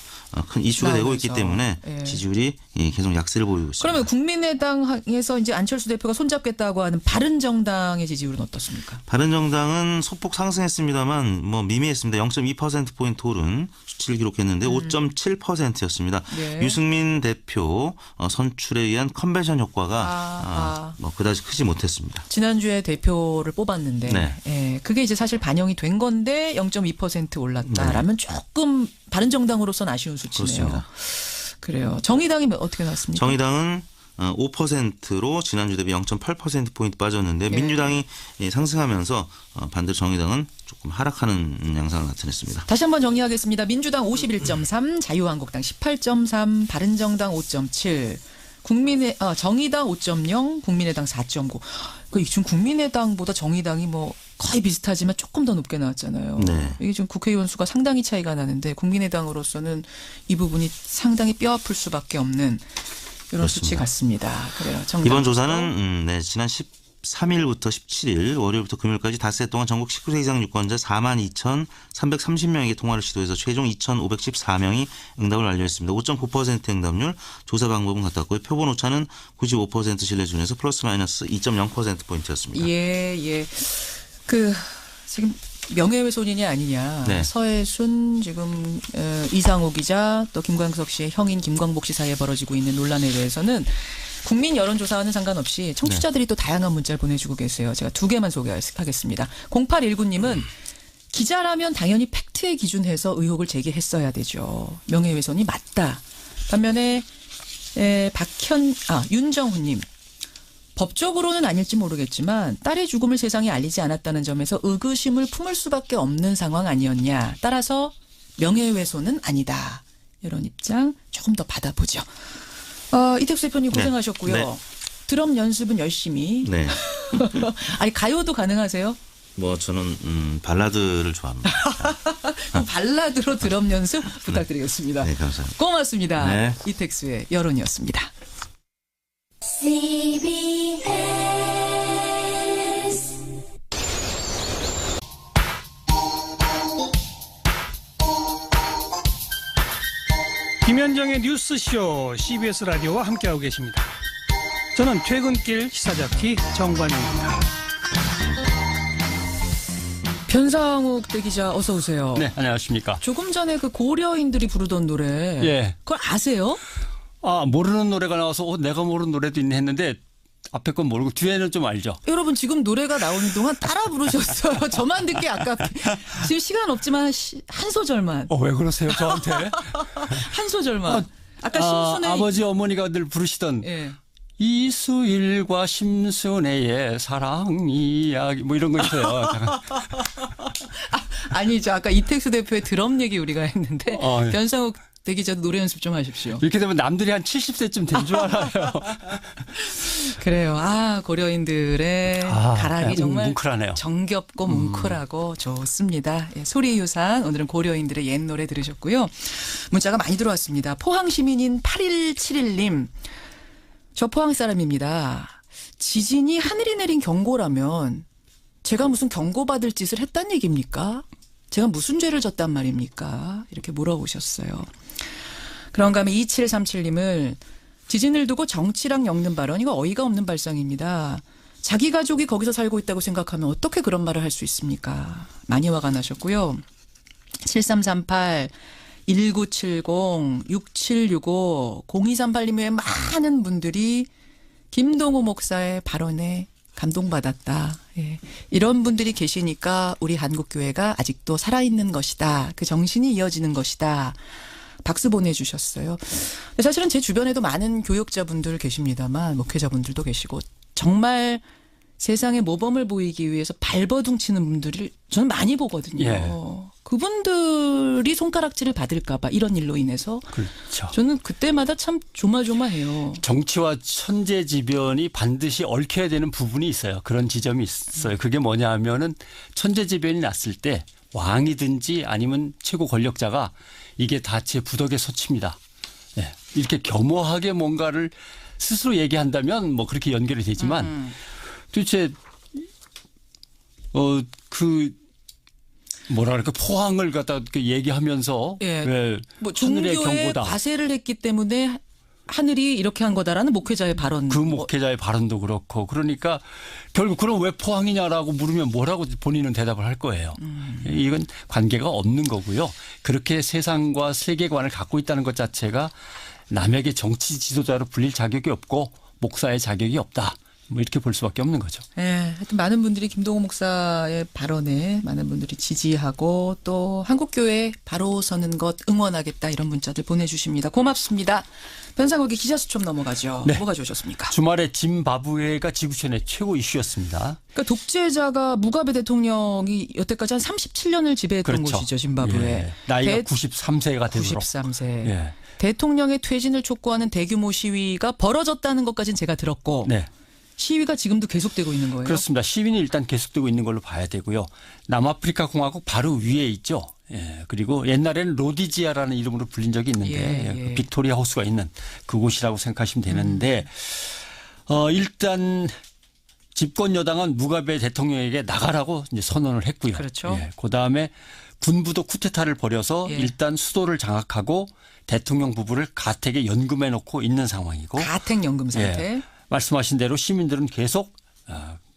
큰 이슈가 되고 있기 때문에 지지율이 계속 약세를 보이고 있습니다. 그러면 국민의당에서 이제 안철수 대표가 손잡겠다고 하는 바른정당의 지지율은 어떻습니까? 바른정당은 소폭 상승했습니다만 뭐 미미했습니다. 0.2%포인트 오른 수치를 기록했는데 5.7%였습니다. 네. 유승민 대표 선출에 의한 컨벤션 효과가 뭐 그다지 크지 못했습니다. 지난주에 대표를 뽑았는데 네. 예, 그게 이제 사실 반영이 된 건데 0.2% 올랐다라면 조금 바른정당으로서는 아쉬운 수치네요. 그렇습니다. 그래요. 정의당이 어떻게 나왔습니까? 정의당은 5%로 지난주 대비 0.8%포인트 빠졌는데 민주당이 상승하면서 반대로 정의당은 조금 하락하는 양상을 나타냈습니다. 다시 한번 정리하겠습니다. 민주당 51.3, 자유한국당 18.3, 바른정당 5.7, 정의당 5.0, 국민의당 4.9. 지금 국민의당보다 정의당이 뭐 거의 비슷하지만 조금 더 높게 나왔잖아요. 네. 이게 지금 국회의원 수가 상당히 차이가 나는데 국민의당으로서는 이 부분이 상당히 뼈아플 수밖에 없는 이런 수치 같습니다. 그래요. 이번 조사는 지난 13일부터 17일 월요일부터 금요일까지 닷새 동안 전국 19세 이상 유권자 42,330명에게 통화를 시도해서 최종 2,514명이 응답을 완료했습니다. 5.9% 응답률, 조사 방법은 같았고요. 표본 오차는 95% 신뢰 기준에서 플러스 마이너스 2.0%포인트였습니다. 예. 지금 명예훼손이냐 아니냐. 네. 서해순 지금 이상호 기자 또 김광석 씨의 형인 김광복 씨 사이에 벌어지고 있는 논란에 대해서는 국민 여론조사와는 상관없이 청취자들이 또 다양한 문자를 보내주고 계세요. 제가 두 개만 소개하겠습니다. 0819님은 기자라면 당연히 팩트에 기준해서 의혹을 제기했어야 되죠. 명예훼손이 맞다. 반면에 윤정훈님. 법적으로는 아닐지 모르겠지만 딸의 죽음을 세상에 알리지 않았다는 점에서 의구심을 품을 수밖에 없는 상황 아니었냐. 따라서 명예훼손은 아니다. 이런 입장 조금 더 받아보죠. 이택수 대표님 고생하셨고요. 네. 드럼 연습은 열심히. 네. 아니 가요도 가능하세요? 뭐 저는 발라드를 좋아합니다. 그럼 발라드로 드럼 연습 부탁드리겠습니다. 네, 감사합니다. 고맙습니다. 네. 이택수의 여론이었습니다. 김현정의 뉴스쇼 CBS 라디오와 함께하고 계십니다. 저는 퇴근길 시사잡기 정관용입니다. 변상욱 대기자 어서 오세요. 네, 안녕하십니까. 조금 전에 그 고려인들이 부르던 노래. 예. 그걸 아세요? 모르는 노래가 나와서 내가 모르는 노래도 있네 했는데 앞에 건 모르고 뒤에는 좀 알죠. 여러분 지금 노래가 나오는 동안 따라 부르셨어요. 저만 듣기 아깝게. 지금 시간 없지만 한 소절만. 왜 그러세요 저한테? 한 소절만. 아까 심순애 아버지 어머니가 늘 부르시던 이수일과 심순애의 사랑 이야기 뭐 이런 거 있어요. 아니죠. 아까 이택수 대표의 드럼 얘기 우리가 했는데 변상욱 대기자도 노래 연습 좀 하십시오. 이렇게 되면 남들이 한 70세쯤 된 줄 알아요. 그래요. 고려인들의 가락이 정말 뭉클하네요. 정겹고 뭉클하고 좋습니다. 소리유산 오늘은 고려인들의 옛 노래 들으셨고요. 문자가 많이 들어왔습니다. 포항 시민인 8171님. 저 포항 사람입니다. 지진이 하늘이 내린 경고라면 제가 무슨 경고받을 짓을 했단 얘기입니까? 제가 무슨 죄를 졌단 말입니까? 이렇게 물어보셨어요. 그런가 하면 2737님을 지진을 두고 정치랑 엮는 발언 이거 어이가 없는 발상입니다. 자기 가족이 거기서 살고 있다고 생각하면 어떻게 그런 말을 할 수 있습니까? 많이 화가 나셨고요. 7338 1970, 6765, 0238님 외에 많은 분들이 김동우 목사의 발언에 감동받았다. 이런 분들이 계시니까 우리 한국교회가 아직도 살아있는 것이다. 그 정신이 이어지는 것이다. 박수 보내주셨어요. 사실은 제 주변에도 많은 교역자분들 계십니다만 목회자분들도 계시고 정말 세상에 모범을 보이기 위해서 발버둥 치는 분들을 저는 많이 보거든요. 예. 그분들이 손가락질을 받을까 봐 이런 일로 인해서 그렇죠. 저는 그때마다 참 조마조마해요. 정치와 천재지변이 반드시 얽혀야 되는 부분이 있어요. 그런 지점이 있어요. 그게 뭐냐 하면은 천재지변이 났을 때 왕이든지 아니면 최고 권력자가 이게 다 제 부덕의 소치입니다. 네. 이렇게 겸허하게 뭔가를 스스로 얘기한다면 뭐 그렇게 연결이 되지만 도대체 뭐라 그럴까 포항을 갖다 얘기하면서 예. 왜 뭐 하늘의 종교에 경고다. 과세를 했기 때문에 하늘이 이렇게 한 거다라는 목회자의 발언. 그 목회자의 발언도 그렇고 그러니까 결국 그럼 왜 포항이냐라고 물으면 뭐라고 본인은 대답을 할 거예요. 이건 관계가 없는 거고요. 그렇게 세상과 세계관을 갖고 있다는 것 자체가 남에게 정치 지도자로 불릴 자격이 없고 목사의 자격이 없다. 뭐 이렇게 볼 수밖에 없는 거죠. 네, 하여튼 많은 분들이 김동호 목사의 발언에 많은 분들이 지지하고 또 한국교회 바로 서는 것 응원하겠다 이런 문자들 보내주십니다. 고맙습니다. 변상욱의 기자수첩 넘어가죠. 네. 뭐가 좋으셨습니까? 주말에 짐바브웨가 지구촌의 최고 이슈였습니다. 그러니까 독재자가 무가베 대통령이 여태까지 한 37년을 지배했던 그렇죠. 곳이죠. 짐바브웨. 예. 나이가 93세가 되도록. 93세. 예. 대통령의 퇴진을 촉구하는 대규모 시위가 벌어졌다는 것까지는 제가 들었고 네. 시위가 지금도 계속되고 있는 거예요. 그렇습니다. 시위는 일단 계속되고 있는 걸로 봐야 되고요. 남아프리카 공화국 바로 위에 있죠. 예. 그리고 옛날에는 로디지아라는 이름으로 불린 적이 있는데 그 빅토리아 호수가 있는 그곳이라고 생각하시면 되는데 일단 집권 여당은 무가베 대통령에게 나가라고 이제 선언을 했고요. 그렇죠. 예. 그다음에 군부도 쿠데타를 벌여서 일단 수도를 장악하고 대통령 부부를 가택에 연금해 놓고 있는 상황이고. 가택 연금 상태. 예. 말씀하신 대로 시민들은 계속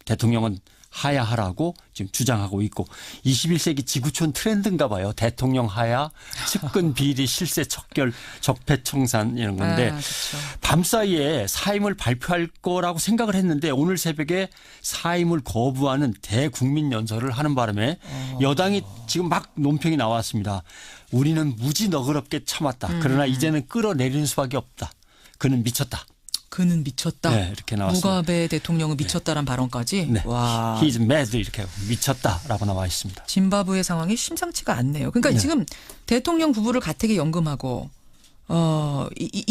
대통령은 하야하라고 지금 주장하고 있고 21세기 지구촌 트렌드인가 봐요. 대통령 하야, 측근 비리, 실세 척결, 적폐청산 이런 건데 그렇죠. 밤사이에 사임을 발표할 거라고 생각을 했는데 오늘 새벽에 사임을 거부하는 대국민연설을 하는 바람에 여당이 지금 막 논평이 나왔습니다. 우리는 무지 너그럽게 참았다. 그러나 이제는 끌어내리는 수밖에 없다. 그는 미쳤다. 그는 미쳤다. 네, 이렇게 나왔습니다. 무가베 대통령은 미쳤다란 발언까지. 네. 와. He's mad 이렇게 미쳤다라고 나와 있습니다. 짐바브웨 상황이 심상치가 않네요. 그러니까 지금 대통령 부부를 가택에 연금하고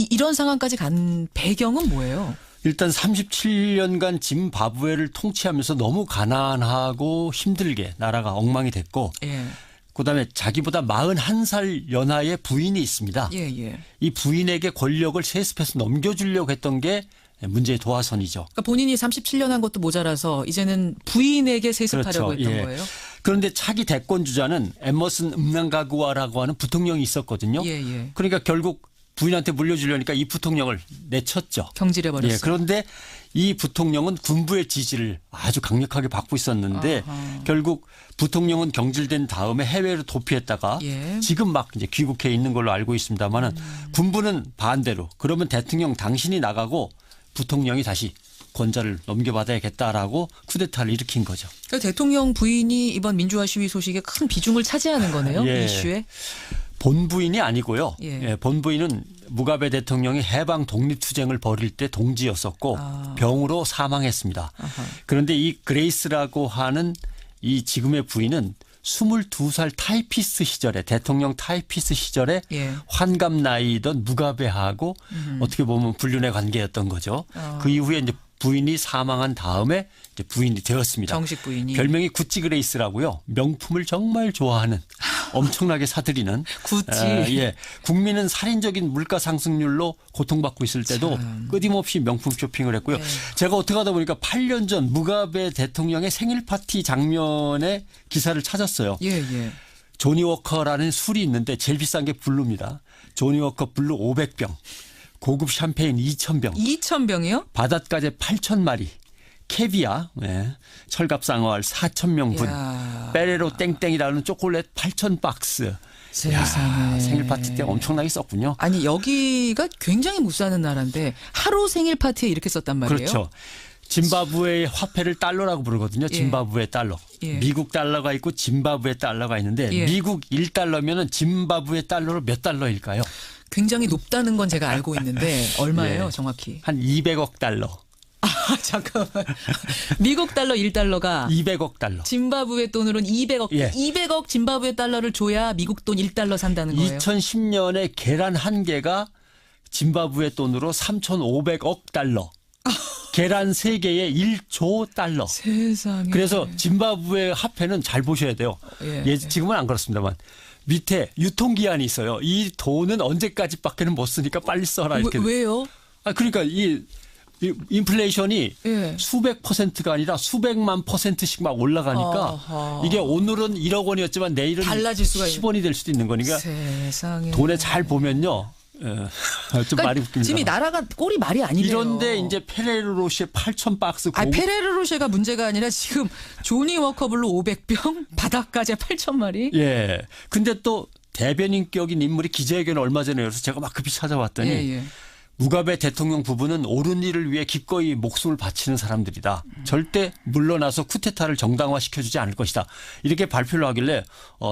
이런 상황까지 간 배경은 뭐예요? 일단 37년간 짐바브웨를 통치하면서 너무 가난하고 힘들게 나라가 엉망이 됐고 그다음에 자기보다 41살 연하의 부인이 있습니다. 이 부인에게 권력을 세습해서 넘겨주려고 했던 게 문제의 도화선이죠. 그러니까 본인이 37년 한 것도 모자라서 이제는 부인에게 세습하려고 그렇죠. 했던 거예요. 그런데 차기 대권 주자는 에머슨 음낭가구아라고 하는 부통령이 있었거든요. 그러니까 결국 부인한테 물려주려니까 이 부통령을 내쳤죠. 경질해버렸어요. 그런데 이 부통령은 군부의 지지를 아주 강력하게 받고 있었는데 결국 부통령은 경질된 다음에 해외로 도피했다가 지금 막 이제 귀국해 있는 걸로 알고 있습니다만은 군부는 반대로 그러면 대통령 당신이 나가고 부통령이 다시 권좌를 넘겨받아야겠다라고 쿠데타를 일으킨 거죠. 그러니까 대통령 부인이 이번 민주화 시위 소식에 큰 비중을 차지하는 거네요. 이슈에. 본부인이 아니고요. 본부인은 무가베 대통령이 해방 독립투쟁을 벌일 때 동지였었고 병으로 사망했습니다. 그런데 이 그레이스라고 하는 이 지금의 부인은 22살 타이피스 시절에 대통령 타이피스 시절에 환갑 나이던 무가베하고 어떻게 보면 불륜의 관계였던 거죠. 그 이후에 이제 부인이 사망한 다음에 이제 부인이 되었습니다. 정식 부인이. 별명이 구찌 그레이스라고요. 명품을 정말 좋아하는 엄청나게 사들이는 구찌. 국민은 살인적인 물가 상승률로 고통받고 있을 때도 끊임없이 명품 쇼핑을 했고요. 제가 어떻게 하다 보니까 8년 전 무가베 대통령의 생일 파티 장면의 기사를 찾았어요. 조니 워커라는 술이 있는데 제일 비싼 게 블루입니다. 조니 워커 블루 500병. 고급 샴페인 2,000병. 2,000병이요? 바닷가재 8,000마리. 캐비아, 철갑상어알 4,000명분. 빼레로 땡땡이라는 초콜릿 8,000박스. 세상에. 생일 파티 때 엄청나게 썼군요. 아니 여기가 굉장히 못 사는 나라인데 하루 생일 파티에 이렇게 썼단 말이에요. 그렇죠. 짐바브웨의 화폐를 달러라고 부르거든요. 짐바브웨 달러. 미국 달러가 있고 짐바브웨 달러가 있는데 미국 1달러면은 짐바브웨 달러로 몇 달러일까요? 굉장히 높다는 건 제가 알고 있는데 얼마예요 정확히? 한 200억 달러. 잠깐만. 미국 달러 1달러가 200억 달러. 짐바브웨 돈으로는 200억. 예. 200억 짐바브웨 달러를 줘야 미국 돈 1달러 산다는 거예요. 2010년에 계란 한 개가 짐바브웨 돈으로 3,500억 달러. 계란 3개에 1조 달러. 세상에. 그래서 짐바브웨 화폐는 잘 보셔야 돼요. 예, 지금은 안 그렇습니다만 밑에 유통기한이 있어요. 이 돈은 언제까지밖에는 못 쓰니까 빨리 써라 이렇게. 왜요? 그러니까 이 인플레이션이 수백 %가 아니라 수백만 %씩 막 올라가니까 이게 오늘은 1억 원이었지만 내일은 달라질 수가 10원이 될 수도 있는 거니까 세상에. 돈에 잘 보면요. 좀 그러니까 말이 웃깁니다. 지금 이 나라가 꼴이 말이 아니네요. 이런데 이제 페레로로시에 8,000박스 페레로로시가 문제가 아니라 지금 조니 워커블로 500병 바닷가재 8,000마리. 예. 근데 또 대변인격인 인물이 기자회견을 얼마 전에 열어서 제가 막 급히 찾아봤더니 무가베 대통령 부부는 옳은 일을 위해 기꺼이 목숨을 바치는 사람들이다. 절대 물러나서 쿠데타를 정당화시켜주지 않을 것이다. 이렇게 발표를 하길래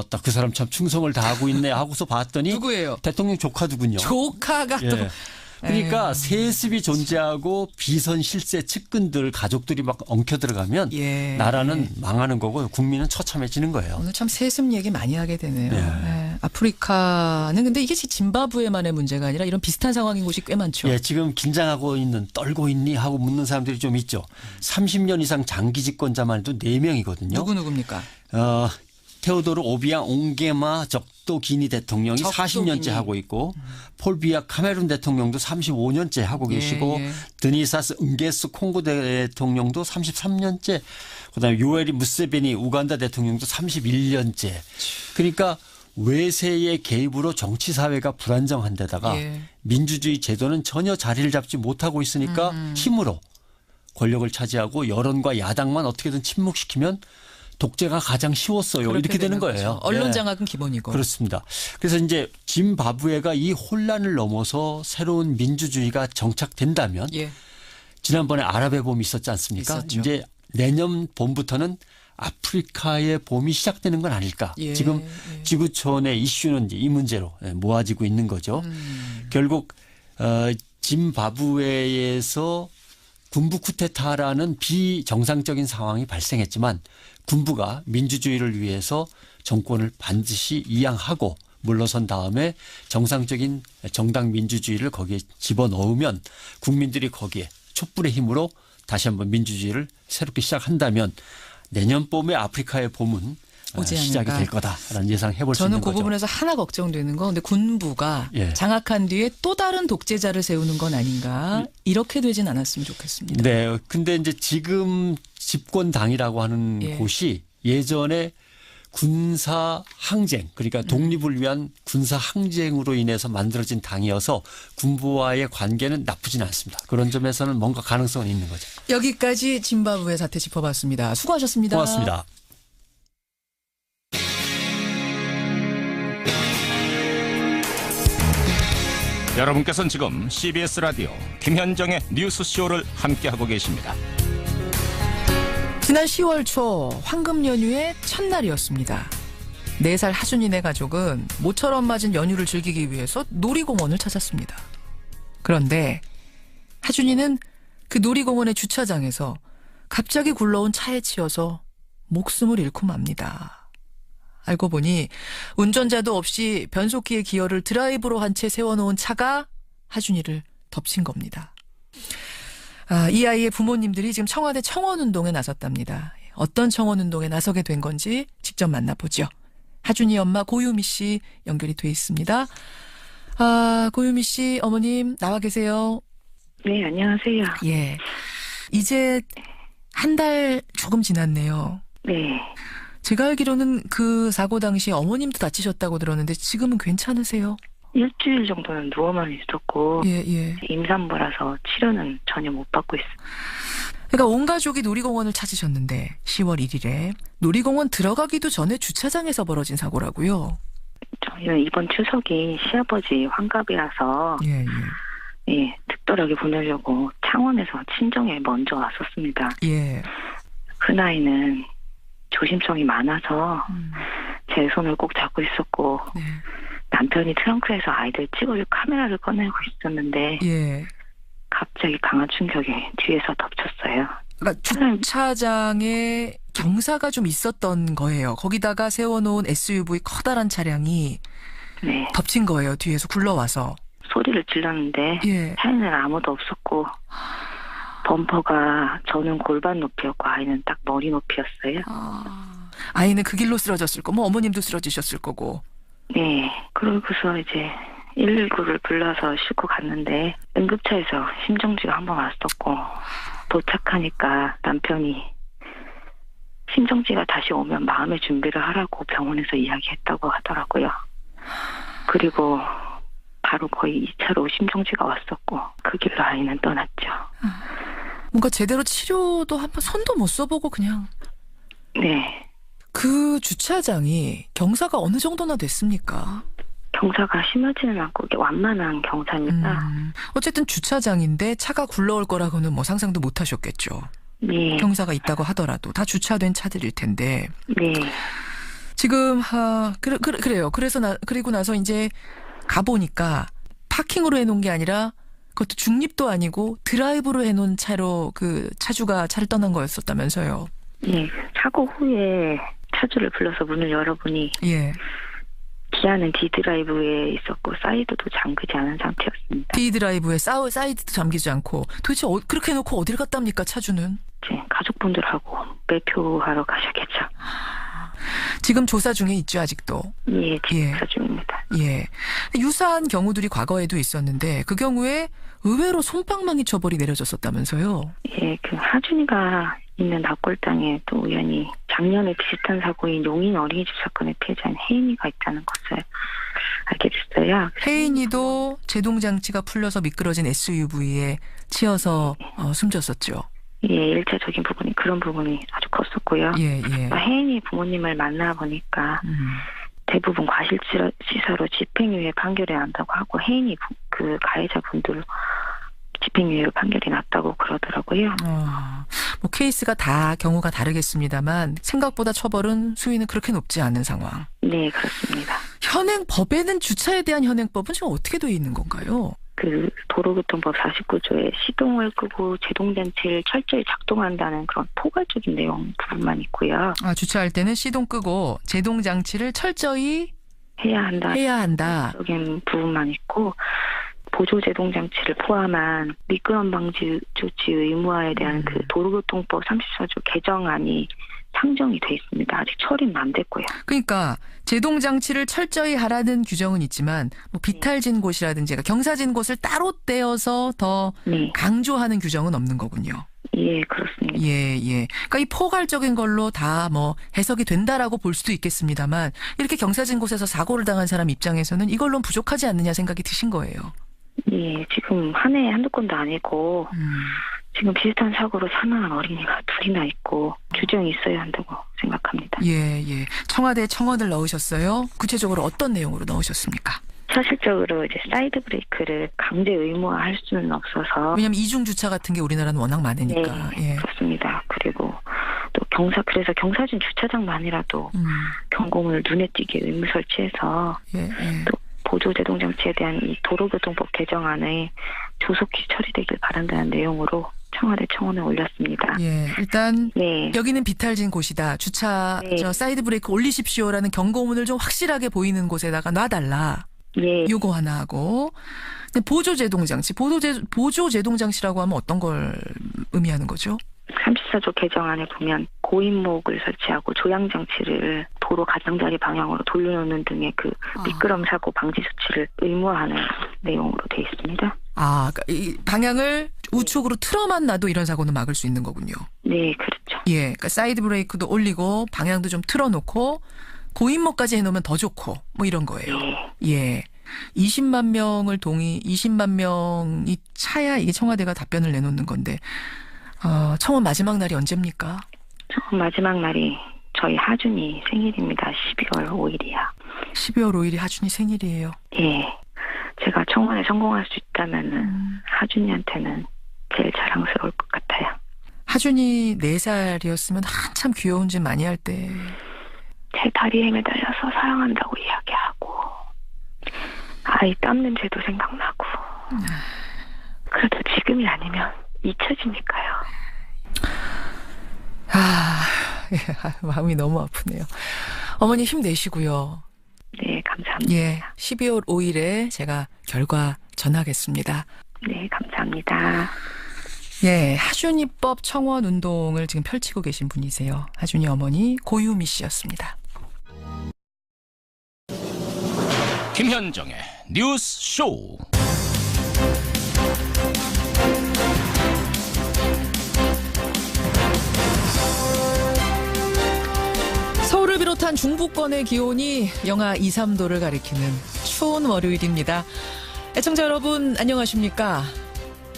딱 그 사람 참 충성을 다하고 있네 하고서 봤더니 누구예요? 대통령 조카더군요. 조카가 또. 그러니까 세습이 존재하고 비선 실세 측근들 가족들이 막 엉켜 들어가면 나라는 망하는 거고 국민은 처참해지는 거예요. 오늘 참 세습 얘기 많이 하게 되네요. 아프리카는 근데 이게 짐바브웨만의 문제가 아니라 이런 비슷한 상황인 곳이 꽤 많죠. 예, 지금 긴장하고 있는 떨고 있니 하고 묻는 사람들이 좀 있죠. 30년 이상 장기 집권자만 해도 4명이거든요. 누구입니까? 테오도르 오비앙 옹게마 적도기니 대통령이 40년째 하고 있고 폴 비야 카메룬 대통령도 35년째 하고 계시고 드니사스 응게스 콩고 대통령도 33년째 그다음에 요에리 무세베니 우간다 대통령도 31년째. 그러니까 외세의 개입으로 정치 사회가 불안정한 데다가 민주주의 제도는 전혀 자리를 잡지 못하고 있으니까 힘으로 권력을 차지하고 여론과 야당만 어떻게든 침묵시키면 독재가 가장 쉬웠어요. 이렇게 되는 거예요. 언론 장악은 기본이고. 그렇습니다. 그래서 이제 짐바브웨가 이 혼란을 넘어서 새로운 민주주의가 정착된다면 지난번에 아랍의 봄이 있었지 않습니까? 있었죠. 이제 내년 봄부터는 아프리카의 봄이 시작되는 건 아닐까. 지금 지구촌의 이슈는 이제 이 문제로 모아지고 있는 거죠. 결국 짐바브웨에서 군부 쿠데타라는 비정상적인 상황이 발생했지만 군부가 민주주의를 위해서 정권을 반드시 이양하고 물러선 다음에 정상적인 정당 민주주의를 거기에 집어넣으면 국민들이 거기에 촛불의 힘으로 다시 한번 민주주의를 새롭게 시작한다면 내년 봄에 아프리카의 봄은 시작이 될 거다라는 예상해 볼 수 있는 거죠. 저는 그 부분에서 하나 걱정되는 건 근데 군부가 장악한 뒤에 또 다른 독재자를 세우는 건 아닌가 이렇게 되진 않았으면 좋겠습니다. 네. 근데 이제 지금 집권당이라고 하는 곳이 예전에 군사 항쟁 그러니까 독립을 위한 군사 항쟁으로 인해서 만들어진 당이어서 군부와의 관계는 나쁘진 않습니다. 그런 점에서는 뭔가 가능성은 있는 거죠. 여기까지 짐바브웨 사태 짚어봤습니다. 수고하셨습니다. 고맙습니다. 여러분께서는 지금 CBS 라디오 김현정의 뉴스쇼를 함께하고 계십니다. 지난 10월 초 황금 연휴의 첫날이었습니다. 4살 하준이네 가족은 모처럼 맞은 연휴를 즐기기 위해서 놀이공원을 찾았습니다. 그런데 하준이는 그 놀이공원의 주차장에서 갑자기 굴러온 차에 치여서 목숨을 잃고 맙니다. 알고 보니 운전자도 없이 변속기의 기어를 드라이브로 한 채 세워놓은 차가 하준이를 덮친 겁니다. 이 아이의 부모님들이 지금 청와대 청원운동에 나섰답니다. 어떤 청원운동에 나서게 된 건지 직접 만나보죠. 하준이 엄마 고유미 씨 연결이 돼 있습니다. 고유미 씨 어머님 나와 계세요. 네, 안녕하세요. 예, 이제 한 달 조금 지났네요. 네. 제가 알기로는 그 사고 당시 어머님도 다치셨다고 들었는데 지금은 괜찮으세요? 일주일 정도는 누워만 있었고 임산부라서 치료는 전혀 못 받고 있어요. 그러니까 온 가족이 놀이공원을 찾으셨는데 10월 1일에 놀이공원 들어가기도 전에 주차장에서 벌어진 사고라고요? 저희는 이번 추석이 시아버지 환갑이라서 특별하게 보내려고 창원에서 친정에 먼저 왔었습니다. 그 나이는 조심성이 많아서 제 손을 꼭 잡고 있었고 남편이 트렁크에서 아이들 찍어줄 카메라를 꺼내고 있었는데 갑자기 강한 충격에 뒤에서 덮쳤어요. 그러니까 주차장에 경사가 좀 있었던 거예요. 거기다가 세워놓은 SUV 커다란 차량이 네. 덮친 거예요. 뒤에서 굴러와서. 소리를 질렀는데 예. 차에는 아무도 없었고 범퍼가 저는 골반 높이였고 아이는 딱 머리 높이였어요. 아이는 그 길로 쓰러졌을 거고 뭐 어머님도 쓰러지셨을 거고. 네. 그러고서 이제 119를 불러서 싣고 갔는데 응급차에서 심정지가 한 번 왔었고 도착하니까 남편이 심정지가 다시 오면 마음의 준비를 하라고 병원에서 이야기했다고 하더라고요. 그리고 바로 거의 2차로 심정지가 왔었고 그 길로 아이는 떠났죠. 뭔가 제대로 치료도 한번 손도 못 써보고 그냥. 네. 그 주차장이 경사가 어느 정도나 됐습니까? 경사가 심하지는 않고 이게 완만한 경사입니다. 어쨌든 주차장인데 차가 굴러올 거라고는 뭐 상상도 못 하셨겠죠. 네. 경사가 있다고 하더라도 다 주차된 차들일 텐데. 네. 지금 그래요. 그리고 나서 이제 가보니까 파킹으로 해놓은 게 아니라 그것도 중립도 아니고 드라이브로 해놓은 차로 그 차주가 차를 떠난 거였었다면서요. 예. 사고 후에 차주를 불러서 문을 열어보니 예. 기아는 D드라이브에 있었고 사이드도 잠그지 않은 상태였습니다. D드라이브에 사이드도 잠기지 않고 도대체 그렇게 해놓고 어디를 갔답니까 차주는? 네, 가족분들하고 매표하러 가셨겠죠. 지금 조사 중에 있죠 아직도? 예, 조사 중입니다. 예. 유사한 경우들이 과거에도 있었는데 그 경우에 의외로 솜방망이 처벌이 내려졌었다면서요? 예, 그 하준이가 있는 납골당에 또 우연히 작년에 비슷한 사고인 용인 어린이집 사건의 피해자인 혜인이가 있다는 것을 알게 됐어요. 혜인이도 제동장치가 풀려서 미끄러진 SUV에 치여서 숨졌었죠. 예, 일차적인 부분이 그런 부분이 아주 컸었고요. 예. 혜인이 부모님을 만나보니까 대부분 과실치사로 집행유예 판결이 난다고 하고 혜인이 그 가해자분들 집행유예 판결이 났다고 그러더라고요. 뭐 케이스가 다 경우가 다르겠습니다만 생각보다 처벌은 수위는 그렇게 높지 않은 상황. 네, 그렇습니다. 현행 법에는 주차에 대한 현행법은 지금 어떻게 되어 있는 건가요? 그 도로교통법 49조에 시동을 끄고 제동장치를 철저히 작동한다는 그런 포괄적인 내용 부분만 있고요. 주차할 때는 시동 끄고 제동장치를 철저히 해야 한다. 적인 부분만 있고 보조 제동장치를 포함한 미끄럼 방지 조치 의무화에 대한 그 도로교통법 34조 개정안이 상정이 돼 있습니다. 아직 처리는 안 됐고요. 그러니까 제동장치를 철저히 하라는 규정은 있지만 뭐 비탈진 곳이라든지 경사진 곳을 따로 떼어서 더 강조하는 규정은 없는 거군요. 예, 그렇습니다. 예. 그러니까 이 포괄적인 걸로 다 뭐 해석이 된다라고 볼 수도 있겠습니다만 이렇게 경사진 곳에서 사고를 당한 사람 입장에서는 이걸로는 부족하지 않느냐 생각이 드신 거예요. 예, 지금 한 해에 한두 건도 아니고 지금 비슷한 사고로 사망한 어린이가 둘이나 있고 규정이 있어야 한다고 생각합니다. 예. 청와대에 청원을 넣으셨어요. 구체적으로 어떤 내용으로 넣으셨습니까? 사실적으로 이제 사이드 브레이크를 강제 의무화할 수는 없어서. 왜냐하면 이중 주차 같은 게 우리나라는 워낙 많으니까. 네, 그렇습니다. 그리고 또 그래서 경사진 주차장만이라도 경고문을 눈에 띄게 의무 설치해서 또 보조 제동장치에 대한 이 도로교통법 개정안에 조속히 처리되길 바란다는 내용으로 청와대 청원에 올렸습니다. 예, 일단 여기는 비탈진 곳이다. 주차 사이드 브레이크 올리십시오라는 경고문을 좀 확실하게 보이는 곳에다가 놔달라. 요거 하나 하고 보조 제동장치, 보조 제동장치라고 하면 어떤 걸 의미하는 거죠? 34조 개정안에 보면 고인목을 설치하고 조향장치를 도로 가장자리 방향으로 돌려놓는 등의 그 미끄럼 사고 방지 조치를 의무화하는 내용으로 돼 있습니다. 그러니까 이 방향을 우측으로 틀어만 놔도 이런 사고는 막을 수 있는 거군요. 네, 그렇죠. 예, 그러니까 사이드 브레이크도 올리고 방향도 좀 틀어놓고 고인목까지 해놓으면 더 좋고 뭐 이런 거예요. 예. 20만 명이 차야 이게 청와대가 답변을 내놓는 건데 청원 마지막 날이 언제입니까? 청원 마지막 날이 저희 하준이 생일입니다. 12월 5일이요. 12월 5일이 하준이 생일이에요? 예. 제가 청원에 성공할 수 있다면은 하준이한테는 제일 자랑스러울 것 같아요. 하준이 4살이었으면 한참 귀여운 짓 많이 할 때. 제 다리에 매달려서 사랑한다고 이야기하고 아이 땀 냄새도 생각나고 그래도 지금이 아니면 잊혀지니까요. 마음이 너무 아프네요. 어머니 힘내시고요. 네, 감사합니다. 예, 12월 5일에 제가 결과 전하겠습니다. 네, 감사합니다. 예, 하준이법 청원 운동을 지금 펼치고 계신 분이세요. 하준이 어머니 고유미 씨였습니다. 김현정의 뉴스 쇼. 서울을 비롯한 중부권의 기온이 영하 2, 3도를 가리키는 추운 월요일입니다. 애청자 여러분 안녕하십니까?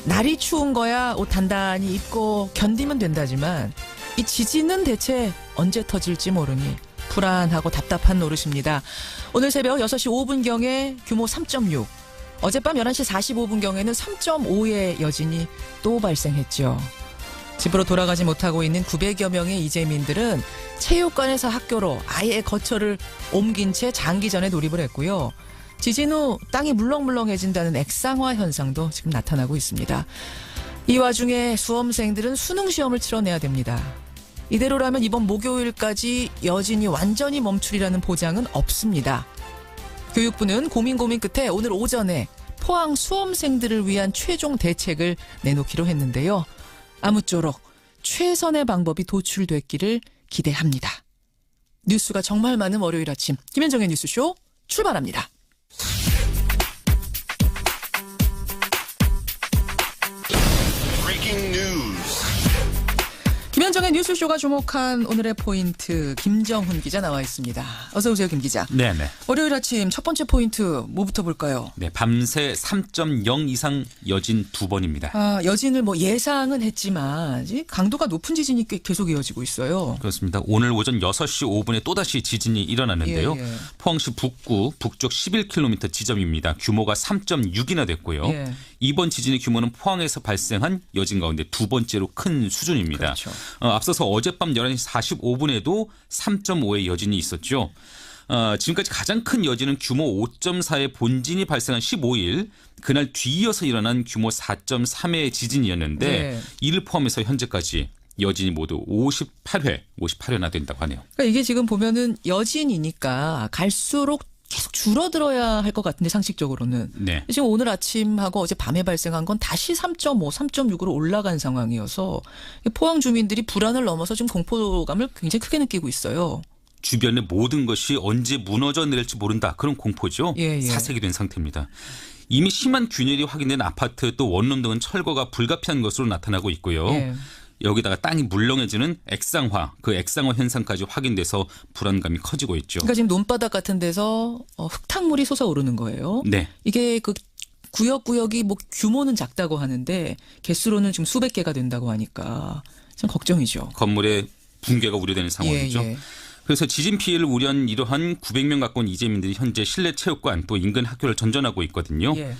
날이 추운 거야 옷 단단히 입고 견디면 된다지만 이 지진은 대체 언제 터질지 모르니 불안하고 답답한 노릇입니다. 오늘 새벽 6시 5분경에 규모 3.6, 어젯밤 11시 45분경에는 3.5의 여진이 또 발생했죠. 집으로 돌아가지 못하고 있는 900여 명의 이재민들은 체육관에서 학교로 아예 거처를 옮긴 채 장기전에 돌입을 했고요. 지진 후 땅이 물렁물렁해진다는 액상화 현상도 지금 나타나고 있습니다. 이 와중에 수험생들은 수능 시험을 치러내야 됩니다. 이대로라면 이번 목요일까지 여진이 완전히 멈추리라는 보장은 없습니다. 교육부는 고민 끝에 오늘 오전에 포항 수험생들을 위한 최종 대책을 내놓기로 했는데요. 아무쪼록 최선의 방법이 도출됐기를 기대합니다. 뉴스가 정말 많은 월요일 아침 김현정의 뉴스쇼 출발합니다. 김현정의 뉴스쇼가 주목한 오늘의 포인트 김정훈 기자 나와 있습니다. 어서 오세요, 김 기자. 네네. 월요일 아침 첫 번째 포인트 뭐부터 볼까요? 네, 밤새 3.0 이상 여진 2번입니다. 여진을 예상은 했지만 강도가 높은 지진이 계속 이어지고 있어요. 그렇습니다. 오늘 오전 6시 5분에 또다시 지진이 일어났는데요. 예. 포항시 북구 북쪽 11km 지점입니다. 규모가 3.6이나 됐고요. 예. 이번 지진의 규모는 포항에서 발생한 여진 가운데 두 번째로 큰 수준입니다. 그렇죠. 앞서서 어젯밤 11시 45분에도 3.5의 여진이 있었죠. 지금까지 가장 큰 여진은 규모 5.4의 본진이 발생한 15일 그날 뒤이어서 일어난 규모 4.3의 지진이었는데 네. 이를 포함해서 현재까지 여진이 모두 58회나 된다고 하네요. 그러니까 이게 지금 보면은 여진이니까 갈수록 계속 줄어들어야 할 것 같은데 상식적으로는. 네. 지금 오늘 아침하고 어제 밤에 발생한 건 다시 3.5, 3.6으로 올라간 상황이어서 포항 주민들이 불안을 넘어서 지금 공포감을 굉장히 크게 느끼고 있어요. 주변의 모든 것이 언제 무너져 내릴지 모른다. 그런 공포죠. 예. 사색이 된 상태입니다. 이미 심한 균열이 확인된 아파트 또 원룸 등은 철거가 불가피한 것으로 나타나고 있고요. 예. 여기다가 땅이 물렁해지는 액상화, 그 액상화 현상까지 확인돼서 불안감이 커지고 있죠. 그러니까 지금 논바닥 같은 데서 흙탕물이 솟아오르는 거예요. 네. 이게 그 구역이 규모는 작다고 하는데 개수로는 지금 수백 개가 된다고 하니까 좀 걱정이죠. 건물의 붕괴가 우려되는 상황이죠. 예. 그래서 지진 피해를 우려한 이러한 900명 가까운 이재민들이 현재 실내 체육관 또 인근 학교를 전전하고 있거든요. 예.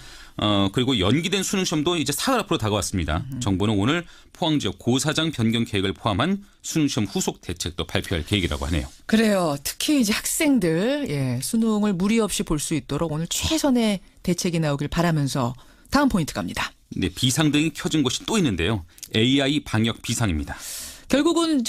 그리고 연기된 수능 시험도 이제 사흘 앞으로 다가왔습니다. 정부는 오늘 포항 지역 고사장 변경 계획을 포함한 수능 시험 후속 대책도 발표할 계획이라고 하네요. 그래요. 특히 이제 학생들 수능을 무리 없이 볼 수 있도록 오늘 최선의 대책이 나오길 바라면서 다음 포인트 갑니다. 네, 비상등이 켜진 곳이 또 있는데요. AI 방역 비상입니다. 결국은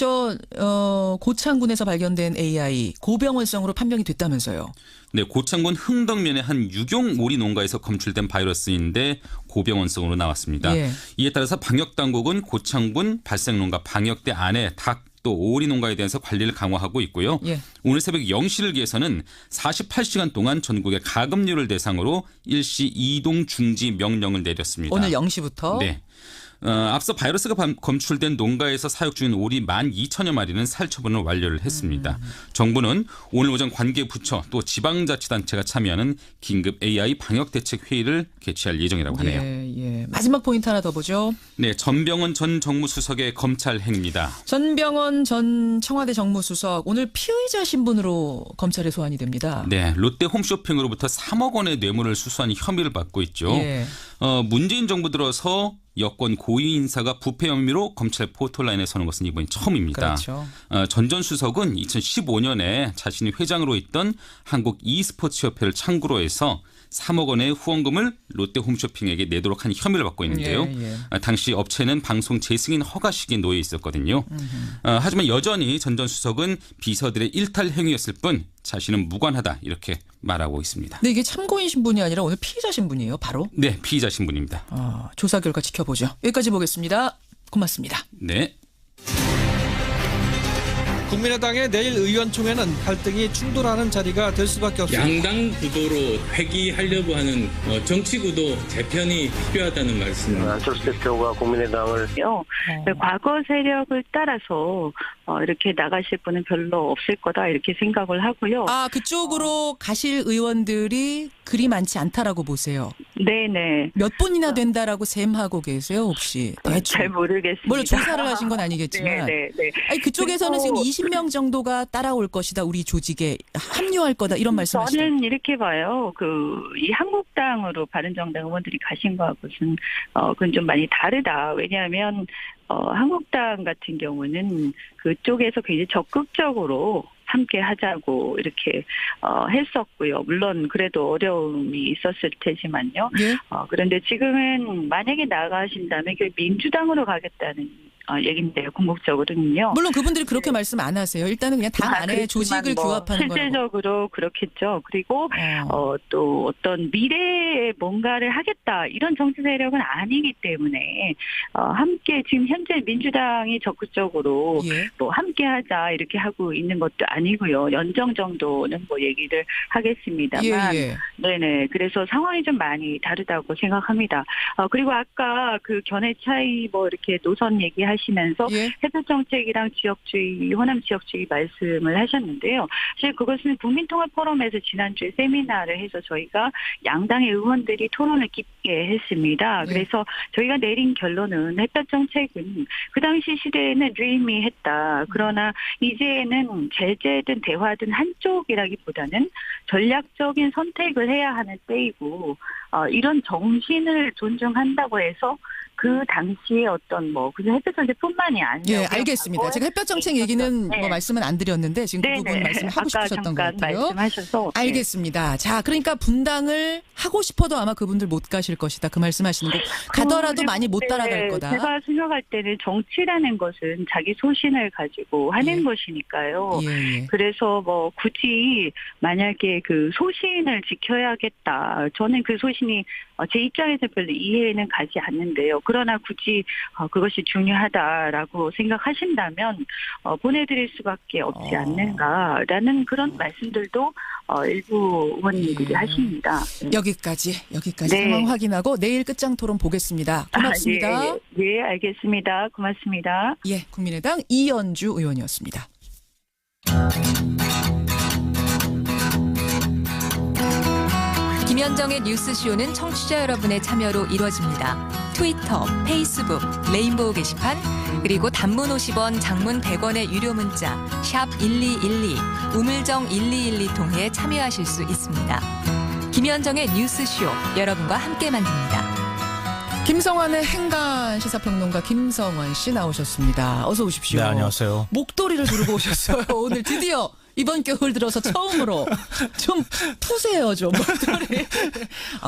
고창군에서 발견된 AI 고병원성으로 판명이 됐다면서요. 네, 고창군 흥덕면의 한 유경 오리 농가에서 검출된 바이러스인데 고병원성으로 나왔습니다. 예. 이에 따라서 방역당국은 고창군 발생농가 방역대 안에 닭 또 오리 농가에 대해서 관리를 강화하고 있고요. 예. 오늘 새벽 0시를 기해서는 48시간 동안 전국의 가금류를 대상으로 일시 이동 중지 명령을 내렸습니다. 오늘 0시부터? 네. 앞서 바이러스가 검출된 농가에서 사육 중인 오리 12,000여 마리는 살처분을 완료를 했습니다. 정부는 오늘 오전 관계 부처 또 지방자치단체가 참여하는 긴급 AI 방역대책 회의를 개최할 예정이라고 하네요. 예. 마지막 포인트 하나 더 보죠. 네, 전병헌 전 정무수석의 검찰 행입니다. 전병헌 전 청와대 정무수석 오늘 피의자 신분으로 검찰에 소환이 됩니다. 네, 롯데 홈쇼핑으로부터 3억 원의 뇌물을 수수한 혐의를 받고 있죠. 예. 문재인 정부 들어서 여권 고위 인사가 부패 혐의로 검찰 포털라인에 서는 것은 이번이 처음입니다. 그렇죠. 전 전 수석은 2015년에 자신이 회장으로 있던 한국 e스포츠협회를 창구로 해서 3억 원의 후원금을 롯데홈쇼핑에게 내도록 한 혐의를 받고 있는데요. 당시 업체는 방송 재승인 허가 시기에 놓여 있었거든요. 하지만 여전히 전 전 수석은 비서들의 일탈 행위였을 뿐 자신은 무관하다 이렇게 말하고 있습니다. 근데 이게 참고인 신분이 아니라 오늘 피의자 신분이에요, 바로? 네, 피의자 신분입니다. 조사 결과 지켜보죠. 여기까지 보겠습니다. 고맙습니다. 네. 국민의당의 내일 의원총회는 갈등이 충돌하는 자리가 될 수밖에 없습니다. 양당 구도로 회귀하려고 하는 정치 구도 재편이 필요하다는 말씀입니다. 안철수 대표가 국민의당을 과거 세력을 따라서 이렇게 나가실 분은 별로 없을 거다 이렇게 생각을 하고요. 그쪽으로 가실 의원들이 그리 많지 않다라고 보세요. 네네. 몇 분이나 된다라고 셈하고 계세요, 혹시? 대충. 잘 모르겠습니다. 물론 조사를 하신 건 아니겠지만. 네. 아니, 그쪽에서는 지금 20명 정도가 따라올 것이다, 우리 조직에 합류할 거다 이런 말씀하시죠. 저는 이렇게 봐요. 이 한국당으로 바른정당 의원들이 가신 거하고는 그건 좀 많이 다르다. 왜냐하면 한국당 같은 경우는 그쪽에서 굉장히 적극적으로 함께 하자고 이렇게 했었고요. 물론 그래도 어려움이 있었을 테지만요. 그런데 지금은 만약에 나가신다면 민주당으로 가겠다는 얘긴데요. 궁극적으로는요. 물론 그분들이 그렇게 말씀 안 하세요. 일단은 그냥 당 안에 조직을 규합하는 거예요. 실질적으로 그렇겠죠. 그리고 또 어떤 미래에 뭔가를 하겠다 이런 정치 세력은 아니기 때문에 함께 지금 현재 민주당이 적극적으로 뭐 함께하자 이렇게 하고 있는 것도 아니고요. 연정 정도는 뭐 얘기를 하겠습니다만, 네네. 그래서 상황이 좀 많이 다르다고 생각합니다. 그리고 아까 그 견해 차이 뭐 이렇게 노선 얘기하시면서 햇볕 정책이랑 지역주의, 호남 지역주의 말씀을 하셨는데요. 사실 그것은 국민통합 포럼에서 지난주에 세미나를 해서 저희가 양당의 의원들이 토론을 깊게 했습니다. 그래서 저희가 내린 결론은 햇볕 정책은 그 당시 시대에는 유의미했다. 그러나 이제는 제재든 대화든 한쪽이라기보다는 전략적인 선택을 해야 하는 때이고 이런 정신을 존중한다고 해서 그 당시에 어떤 그냥 햇볕 정책뿐만이 아니라 알겠습니다. 제가 햇볕 정책 얘기는 말씀은 안 드렸는데 지금 그 부분 말씀하고 싶으셨던 것 같아요. 말씀하셔서 알겠습니다. 자, 그러니까 분당을 하고 싶어도 아마 그분들 못 가실 것이다. 그 말씀하시는 거 가더라도 많이 못 따라갈 거다. 제가 생각할 때는 정치라는 것은 자기 소신을 가지고 하는 것이니까요. 그래서 굳이 만약에 그 소신을 지켜야겠다. 저는 그 소신이 제 입장에서 별로 이해는 가지 않는데요. 그러나 굳이 그것이 중요하다라고 생각하신다면 보내드릴 수밖에 없지 않는가라는 그런 말씀들도 일부 의원님들이 하십니다. 여기까지 상황 확인하고 내일 끝장 토론 보겠습니다. 고맙습니다. 예, 알겠습니다. 고맙습니다. 국민의당 이현주 의원이었습니다. 김현정의 뉴스쇼는 청취자 여러분의 참여로 이루어집니다. 트위터, 페이스북, 레인보우 게시판, 그리고 단문 50원, 장문 100원의 유료 문자 샵 1212, 우물정 1212 통해 참여하실 수 있습니다. 김현정의 뉴스쇼, 여러분과 함께 만듭니다. 김성환의 행간 시사평론가 김성환 씨 나오셨습니다. 어서 오십시오. 네, 안녕하세요. 목도리를 두르고 오셨어요. 오늘 드디어 이번 겨울 들어서 처음으로 좀 푸세요, 좀 목도리.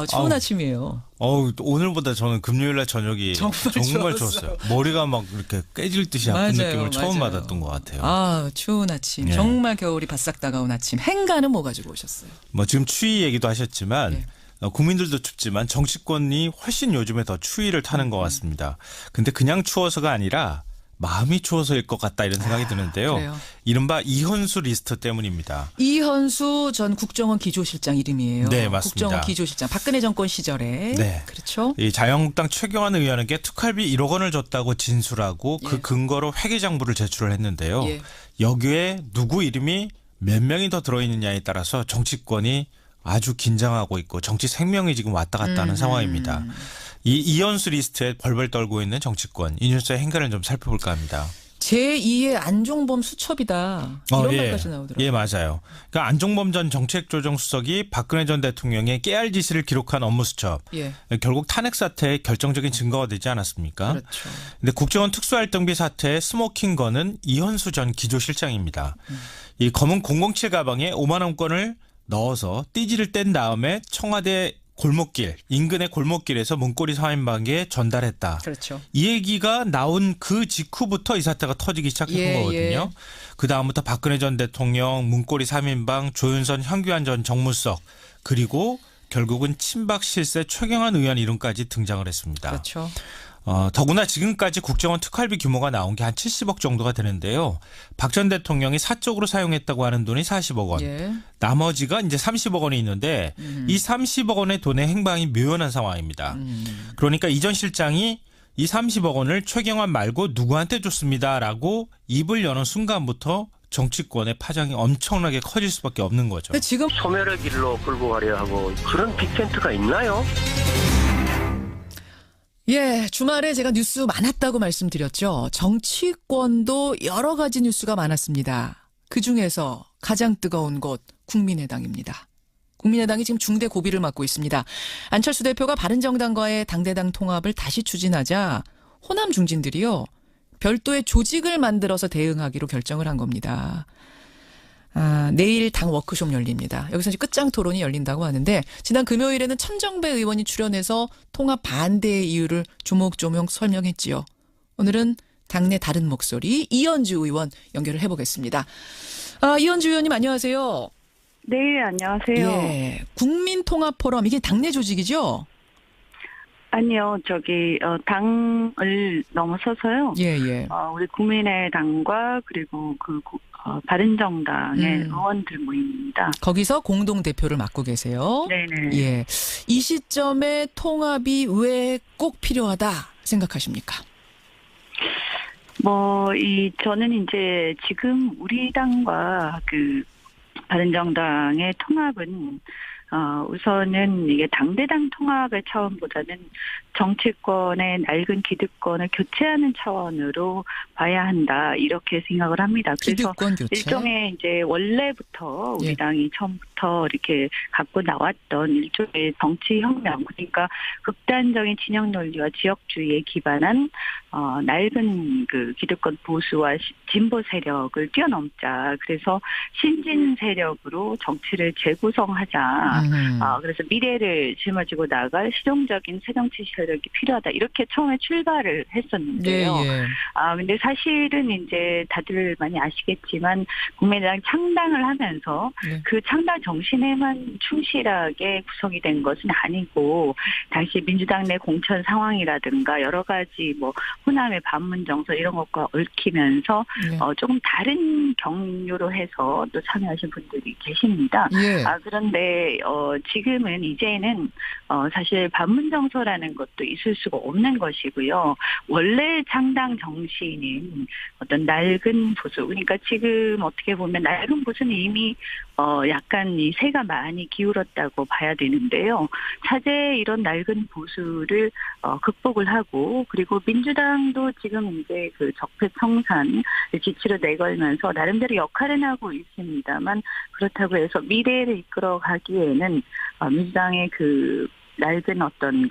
추운 아침이에요. 오늘보다 저는 금요일날 저녁이 정말 좋았어요. 머리가 막 이렇게 깨질 듯이 아픈 느낌을 처음 받았던 것 같아요. 추운 아침. 정말 겨울이 바싹 다가온 아침. 행간은 뭐 가지고 오셨어요? 지금 추위 얘기도 하셨지만 국민들도 춥지만 정치권이 훨씬 요즘에 더 추위를 타는 것 같습니다. 근데 그냥 추워서가 아니라 마음이 추워서일 것 같다 이런 생각이 드는데요. 그래요? 이른바 이현수 리스트 때문입니다. 이현수 전 국정원 기조실장 이름이에요. 네, 맞습니다. 국정원 기조실장. 박근혜 정권 시절에. 네. 그렇죠. 이 자유한국당 최경환 의원에게 특활비 1억 원을 줬다고 진술하고 그 근거로 회계장부를 제출을 했는데요. 여기에 누구 이름이 몇 명이 더 들어있느냐에 따라서 정치권이 아주 긴장하고 있고 정치 생명이 지금 왔다 갔다 하는 상황입니다. 이 이현수 리스트에 벌벌 떨고 있는 정치권, 이 뉴스의 행간을 좀 살펴볼까 합니다. 제2의 안종범 수첩이다. 이런 말까지 나오더라고요. 예, 맞아요. 그러니까 안종범 전 정책조정수석이 박근혜 전 대통령의 깨알 지시를 기록한 업무 수첩. 예. 결국 탄핵 사태의 결정적인 증거가 되지 않았습니까? 그렇죠. 근데 국정원 특수활동비 사태의 스모킹 건은 이현수 전 기조실장입니다. 이 검은 007 가방에 5만 원권을 넣어서 띠지를 뗀 다음에 청와대 골목길, 인근의 골목길에서 문고리 3인방에 전달했다. 그렇죠. 이 얘기가 나온 그 직후부터 이 사태가 터지기 시작한 거거든요. 그 다음부터 박근혜 전 대통령, 문고리 3인방, 조윤선, 현규환 전 정무수석, 그리고 결국은 친박 실세 최경환 의원 이름까지 등장을 했습니다. 그렇죠. 더구나 지금까지 국정원 특활비 규모가 나온 게 한 70억 정도가 되는데요. 박 전 대통령이 사적으로 사용했다고 하는 돈이 40억 원. 예. 나머지가 이제 30억 원이 있는데 이 30억 원의 돈의 행방이 묘연한 상황입니다. 그러니까 이 전 실장이 이 30억 원을 최경환 말고 누구한테 줬습니다라고 입을 여는 순간부터 정치권의 파장이 엄청나게 커질 수밖에 없는 거죠. 근데 지금 소멸의 길로 끌고 가려 하고 그런 빅텐트가 있나요? 예, 주말에 제가 뉴스 많았다고 말씀드렸죠. 정치권도 여러 가지 뉴스가 많았습니다. 그중에서 가장 뜨거운 곳 국민의당입니다. 국민의당이 지금 중대 고비를 맞고 있습니다. 안철수 대표가 바른정당과의 당대당 통합을 다시 추진하자 호남 중진들이요. 별도의 조직을 만들어서 대응하기로 결정을 한 겁니다. 내일 당 워크숍 열립니다. 여기서 이제 끝장 토론이 열린다고 하는데 지난 금요일에는 천정배 의원이 출연해서 통합 반대의 이유를 조목조목 설명했지요. 오늘은 당내 다른 목소리 이현주 의원 연결을 해보겠습니다. 이현주 의원님 안녕하세요. 네, 안녕하세요. 예, 국민통합포럼 이게 당내 조직이죠? 아니요, 당을 넘어서서요. 예. 우리 국민의당과 그리고 바른정당의 의원들 모임입니다. 거기서 공동 대표를 맡고 계세요. 네네. 예, 이 시점에 통합이 왜 꼭 필요하다 생각하십니까? 저는 이제 지금 우리 당과 바른정당의 통합은 우선은 이게 당대당 통합의 차원보다는 정치권의 낡은 기득권을 교체하는 차원으로 봐야 한다 이렇게 생각을 합니다. 그래서 기득권 교체. 일종의 이제 원래부터 우리 당이 처음부터 이렇게 갖고 나왔던 일종의 정치 혁명, 그러니까 극단적인 진영 논리와 지역주의에 기반한 낡은 기득권 보수와 진보 세력을 뛰어넘자. 그래서 신진 세력으로 정치를 재구성하자. 그래서 미래를 짊어지고 나갈 실용적인 새정치 세력이 필요하다. 이렇게 처음에 출발을 했었는데요. 네. 근데 사실은 이제 다들 많이 아시겠지만 국민의당 창당을 하면서 그 창당 정신에만 충실하게 구성이 된 것은 아니고 당시 민주당 내 공천 상황이라든가 여러 가지 호남의 반문 정서 이런 것과 얽히면서 조금 다른 경로로 해서 또 참여하신 분들이 계십니다. 그런데 지금은 이제는 사실 반문 정서라는 것도 있을 수가 없는 것이고요. 원래 창당 정신은 어떤 낡은 보수, 그러니까 지금 어떻게 보면 낡은 보수는 이미 약간 이 세가 많이 기울었다고 봐야 되는데요. 차제 이런 낡은 보수를 극복을 하고, 그리고 민주당도 지금 이제 적폐 청산 지치로 내걸면서 나름대로 역할은 하고 있습니다만, 그렇다고 해서 미래를 이끌어가기에는 민주당의 낡은 어떤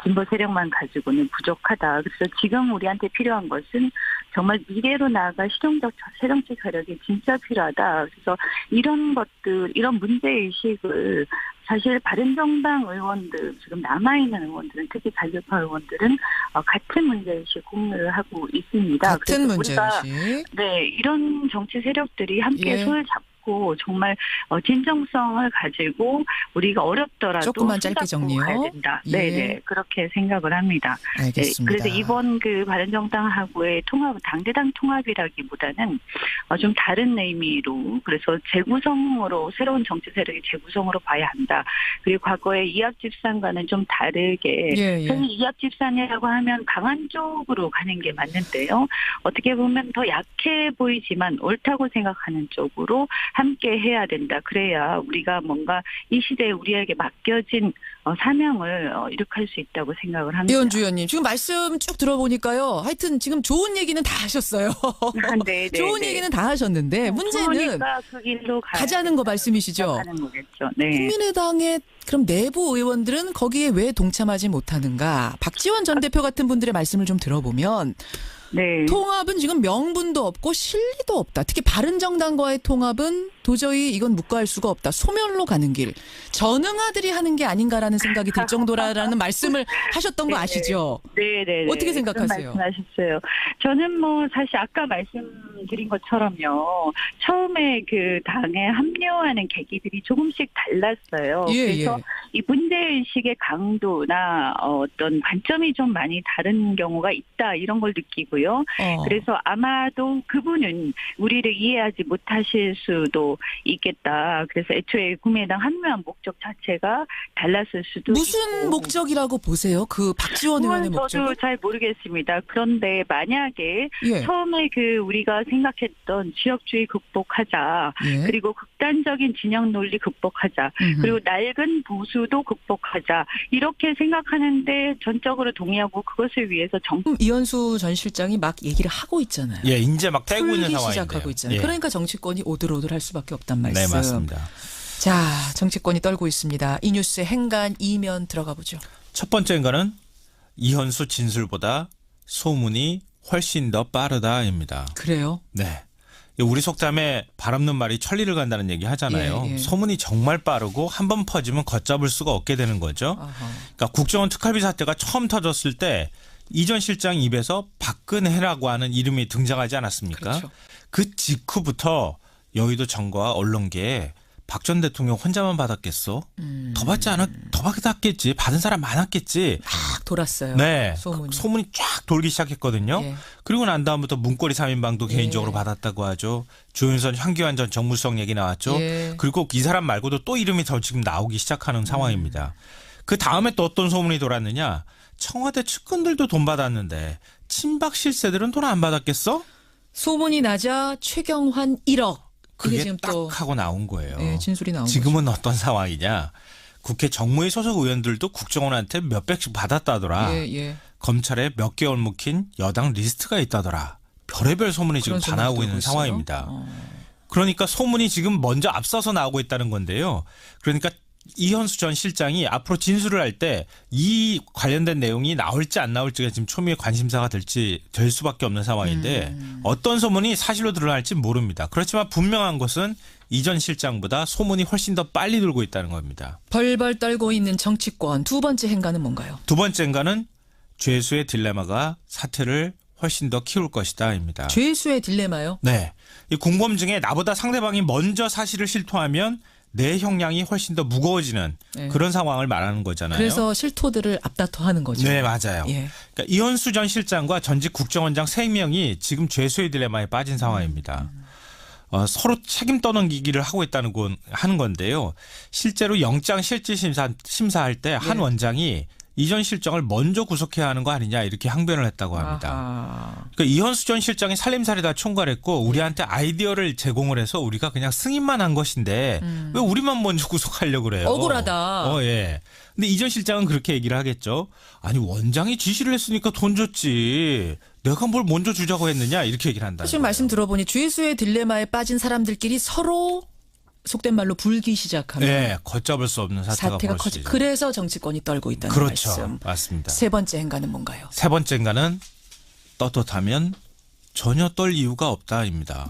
진보 세력만 가지고는 부족하다. 그래서 지금 우리한테 필요한 것은 정말 미래로 나아가 실용적 새정치 세력이 진짜 필요하다. 그래서 이런 것들, 이런 문제의식을 사실 바른정당 의원들, 지금 남아있는 의원들은, 특히 자유파 의원들은 같은 문제의식 공유를 하고 있습니다. 같은 문제의식. 네, 이런 정치 세력들이 함께 손을 잡고 정말 진정성을 가지고 우리가 어렵더라도 조금만 짧게 정리요. 가야 된다. 네네, 그렇게 생각을 합니다. 알겠습니다. 그래서 이번 바른정당하고의 통합은 당대당 통합이라기보다는 좀 다른 의미로, 그래서 재구성으로, 새로운 정치 세력의 재구성으로 봐야 한다. 그리고 과거의 이합집산과는 좀 다르게, 이합집산이라고 하면 강한 쪽으로 가는 게 맞는데요. 어떻게 보면 더 약해 보이지만 옳다고 생각하는 쪽으로 함께 해야 된다. 그래야 우리가 뭔가 이 시대에 우리에게 맡겨진 사명을 이룩할 수 있다고 생각을 합니다. 이현주 의원님 지금 말씀 쭉 들어보니까요. 하여튼 지금 좋은 얘기는 다 하셨어요. 네, 좋은 얘기는 다 하셨는데 문제는 그 길로 가자는 거 말씀이시죠. 가는 거겠죠. 네. 국민의당의 그럼 내부 의원들은 거기에 왜 동참하지 못하는가? 박지원 전 대표 같은 분들의 말씀을 좀 들어보면 네. 통합은 지금 명분도 없고 실리도 없다. 특히 바른정당과의 통합은 도저히 이건 묵과할 수가 없다. 소멸로 가는 길. 전응아들이 하는 게 아닌가라는 생각이 들 정도라는 말씀을 하셨던 거 아시죠? 네. 어떻게 생각하세요? 말씀하셨어요. 저는 사실 아까 말씀드린 것처럼요. 처음에 그 당에 합류하는 계기들이 조금씩 달랐어요. 그래서 이 문제의식의 강도나 어떤 관점이 좀 많이 다른 경우가 있다. 이런 걸 느끼고요. 그래서 아마도 그분은 우리를 이해하지 못하실 수도 있겠다. 그래서 애초에 국민의당 합류한 목적 자체가 달랐을 수도 무슨 있고. 목적이라고 보세요? 그 박지원 의원의 목적? 저도 잘 모르겠습니다. 그런데 만약에 처음에 우리가 생각했던 지역주의 극복하자. 그리고 극단적인 진영 논리 극복하자. 그리고 낡은 보수도 극복하자. 이렇게 생각하는데 전적으로 동의하고 그것을 위해서 이현수 전 실장이 막 얘기를 하고 있잖아요. 예, 이제 막 빼고 있는 상황인데요. 시작하고 있잖아요. 그러니까 정치권이 오들오들할 수밖에 없단 말씀. 네, 맞습니다. 자, 정치권이 떨고 있습니다. 이 뉴스의 행간 이면 들어가 보죠. 첫 번째 행간은 이현수 진술보다 소문이 훨씬 더 빠르다입니다. 그래요? 네. 우리 속담에 발 없는 말이 천리를 간다는 얘기 하잖아요. 소문이 정말 빠르고 한 번 퍼지면 걷잡을 수가 없게 되는 거죠. 그러니까 국정원 특활비 사태가 처음 터졌을 때 이 전 실장 입에서 박근혜라고 하는 이름이 등장하지 않았습니까? 그렇죠. 그 직후부터 여의도 정거와 언론계에 박 전 대통령 혼자만 받았겠어? 더 받았겠지. 받은 사람 많았겠지. 막 돌았어요. 네. 소문이 쫙 돌기 시작했거든요. 그리고 난 다음부터 문고리 3인방도 개인적으로 받았다고 하죠. 조윤선, 황교안 전 정무수석 얘기 나왔죠. 그리고 이 사람 말고도 또 이름이 더 지금 나오기 시작하는 상황입니다. 그 다음에 또 어떤 소문이 돌았느냐. 청와대 측근들도 돈 받았는데 친박 실세들은 돈 안 받았겠어? 소문이 나자 최경환 1억. 그게 지금 딱 또 하고 나온 거예요. 진술이 나온 지금은 거죠. 어떤 상황이냐. 국회 정무위 소속 의원들도 국정원한테 몇백씩 받았다더라. 검찰에 몇 개월 묵힌 여당 리스트가 있다더라. 별의별 소문이 지금 다 나오고 있는 상황입니다. 그러니까 소문이 지금 먼저 앞서서 나오고 있다는 건데요. 그러니까 이현수 전 실장이 앞으로 진술을 할 때 이 관련된 내용이 나올지 안 나올지가 지금 초미의 관심사가 될 수밖에 없는 상황인데 어떤 소문이 사실로 드러날지 모릅니다. 그렇지만 분명한 것은 이 전 실장보다 소문이 훨씬 더 빨리 돌고 있다는 겁니다. 벌벌 떨고 있는 정치권 두 번째 행간은 뭔가요? 두 번째 행간은 죄수의 딜레마가 사태를 훨씬 더 키울 것이다입니다. 죄수의 딜레마요? 네. 이 공범 중에 나보다 상대방이 먼저 사실을 실토하면 내 형량이 훨씬 더 무거워지는 그런 상황을 말하는 거잖아요. 그래서 실토들을 앞다퉈하는 거죠. 네, 맞아요. 그러니까 이현수 전 실장과 전직 국정원장 3명이 지금 죄수의 딜레마에 빠진 상황입니다. 서로 책임 떠넘기기를 하고 하는 건데요. 실제로 영장 실질심사할 때 한 원장이 이 전 실장을 먼저 구속해야 하는 거 아니냐 이렇게 항변을 했다고 합니다. 그러니까 이현수 전 실장이 살림살이다 총괄했고 우리한테 아이디어를 제공을 해서 우리가 그냥 승인만 한 것인데 왜 우리만 먼저 구속하려고 그래요? 억울하다. 근데 이 전 실장은 그렇게 얘기를 하겠죠. 아니 원장이 지시를 했으니까 돈 줬지. 내가 뭘 먼저 주자고 했느냐 이렇게 얘기를 한다. 지금 말씀 들어보니 죄수의 딜레마에 빠진 사람들끼리 서로 속된 말로 불기 시작하면 네, 걷잡을 수 없는 사태가 벌어지죠. 그래서 정치권이 떨고 있다는 그렇죠. 말씀. 맞습니다. 세 번째 행간은 뭔가요? 세 번째 행간은 떳떳하면 전혀 떨 이유가 없다입니다.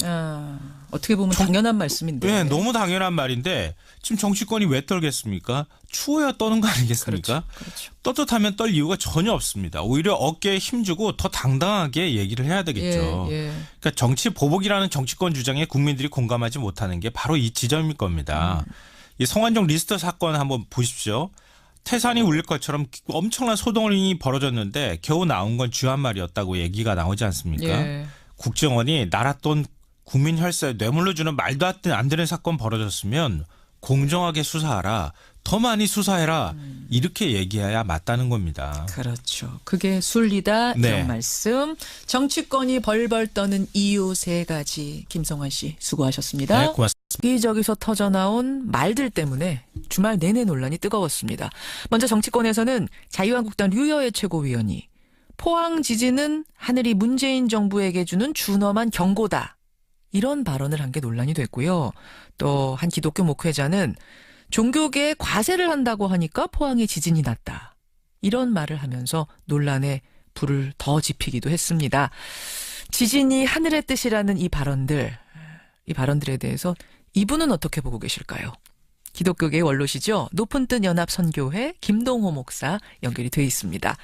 어떻게 보면 당연한 말씀인데. 네, 너무 당연한 말인데 지금 정치권이 왜 떨겠습니까? 추워야 떠는 거 아니겠습니까? 그렇죠. 떳떳하면 떨 이유가 전혀 없습니다. 오히려 어깨에 힘주고 더 당당하게 얘기를 해야 되겠죠. 그러니까 정치 보복이라는 정치권 주장에 국민들이 공감하지 못하는 게 바로 이 지점일 겁니다. 이 성완종 리스트 사건 한번 보십시오. 태산이 울릴 것처럼 엄청난 소동이 벌어졌는데 겨우 나온 건 쥐 한 마리였다고 얘기가 나오지 않습니까? 국정원이 나라 돈 국민 혈세 뇌물로 주는 말도 안 되는 사건 벌어졌으면 공정하게 수사하라. 더 많이 수사해라. 이렇게 얘기해야 맞다는 겁니다. 그렇죠. 그게 순리다. 이런 말씀. 정치권이 벌벌 떠는 이유 3가지. 김성환 씨 수고하셨습니다. 네, 고맙습니다. 여기저기서 터져나온 말들 때문에 주말 내내 논란이 뜨거웠습니다. 먼저 정치권에서는 자유한국당 류여애 최고위원이 포항 지진은 하늘이 문재인 정부에게 주는 준엄한 경고다. 이런 발언을 한 게 논란이 됐고요. 또 한 기독교 목회자는 종교계에 과세를 한다고 하니까 포항에 지진이 났다. 이런 말을 하면서 논란에 불을 더 지피기도 했습니다. 지진이 하늘의 뜻이라는 이 발언들에 대해서 이분은 어떻게 보고 계실까요? 기독교계의 원로시죠. 높은 뜻 연합 선교회 김동호 목사 연결이 돼 있습니다.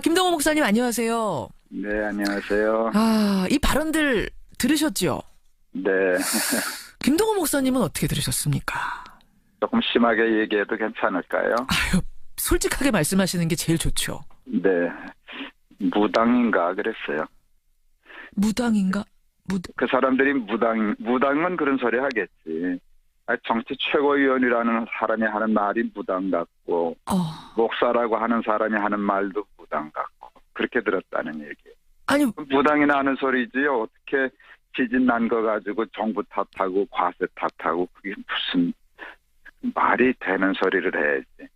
김동호 목사님 안녕하세요. 네, 안녕하세요. 이 발언들 들으셨죠? 네. 김동호 목사님은 어떻게 들으셨습니까? 조금 심하게 얘기해도 괜찮을까요? 솔직하게 말씀하시는 게 제일 좋죠. 네. 무당인가 그랬어요. 무당인가? 그 사람들이 무당은 그런 소리 하겠지. 정치 최고위원이라는 사람이 하는 말이 무당 같고 목사라고 하는 사람이 하는 말도 무당 같고 그렇게 들었다는 얘기예요. 아니 무당이나 하는 소리지요. 어떻게 지진 난 거 가지고 정부 탓하고 과세 탓하고 그게 무슨 말이 되는 소리를 해야지.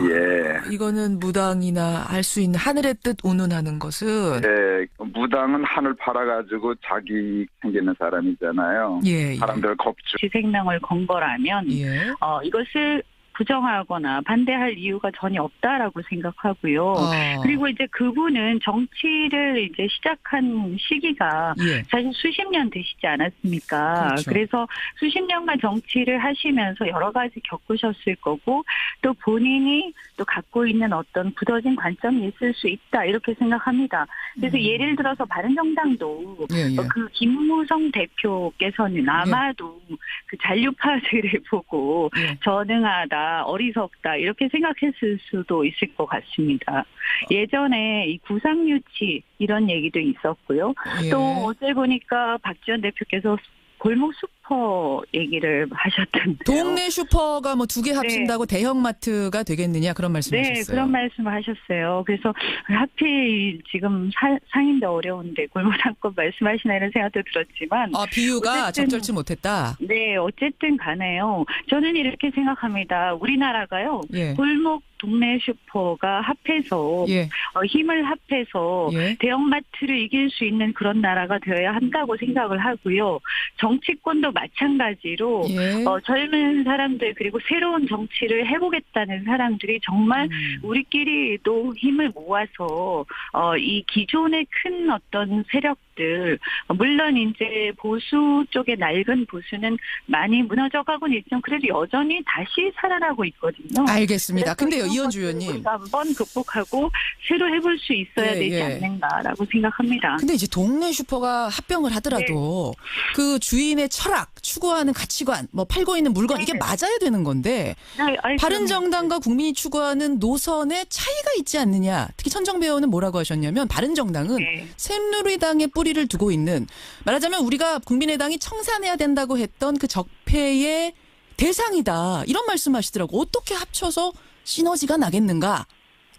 예. 이거는 무당이나 할 수 있는 하늘의 뜻 운운하는 것은 예, 무당은 하늘 팔아가지고 자기 생기는 사람이잖아요. 예. 사람들 겁주. 지 생명을 건 거라면 이것을 부정하거나 반대할 이유가 전혀 없다라고 생각하고요. 그리고 이제 그분은 정치를 이제 시작한 시기가 사실 수십 년 되시지 않았습니까? 그렇죠. 그래서 수십 년간 정치를 하시면서 여러 가지 겪으셨을 거고 또 본인이 또 갖고 있는 어떤 굳어진 관점이 있을 수 있다 이렇게 생각합니다. 그래서 예를 들어서 바른정당도 그 김무성 대표께서는 아마도 그 잔류파들을 보고 전능하다. 어리석다 이렇게 생각했을 수도 있을 것 같습니다. 예전에 이 구상유치 이런 얘기도 있었고요. 또 어제 보니까 박지원 대표께서 골목 슈퍼 얘기를 하셨던데요. 동네 슈퍼가 뭐 2개 합친다고 대형마트가 되겠느냐 그런 말씀하셨어요. 네, 그런 말씀을 하셨어요. 그래서 하필 지금 상인도 어려운데 골목 상권 말씀하시나 이런 생각도 들었지만 비유가 어쨌든, 적절치 못했다. 네, 어쨌든 간에요. 저는 이렇게 생각합니다. 우리나라가요. 골목 동네 슈퍼가 합해서 힘을 합해서 대형마트를 이길 수 있는 그런 나라가 되어야 한다고 생각을 하고요. 정치권도 마찬가지로 젊은 사람들 그리고 새로운 정치를 해보겠다는 사람들이 정말 우리끼리도 힘을 모아서 이 기존의 큰 어떤 세력들 물론 이제 보수 쪽의 낡은 보수는 많이 무너져가고는 있지만 그래도 여전히 다시 살아나고 있거든요. 알겠습니다. 근데요 이현주 의원님 한번 극복하고 새로 해볼 수 있어야 되지 않는가라고 생각합니다. 근데 이제 동네 슈퍼가 합병을 하더라도 그 주인의 철학, 추구하는 가치관, 뭐 팔고 있는 물건 이게 맞아야 되는 건데 바른정당과 국민이 추구하는 노선에 차이가 있지 않느냐. 특히 천정배 의원은 뭐라고 하셨냐면 바른정당은 새누리당의 뿌리를 두고 있는 말하자면 우리가 국민의당이 청산해야 된다고 했던 그 적폐의 대상이다. 이런 말씀하시더라고. 어떻게 합쳐서 시너지가 나겠는가?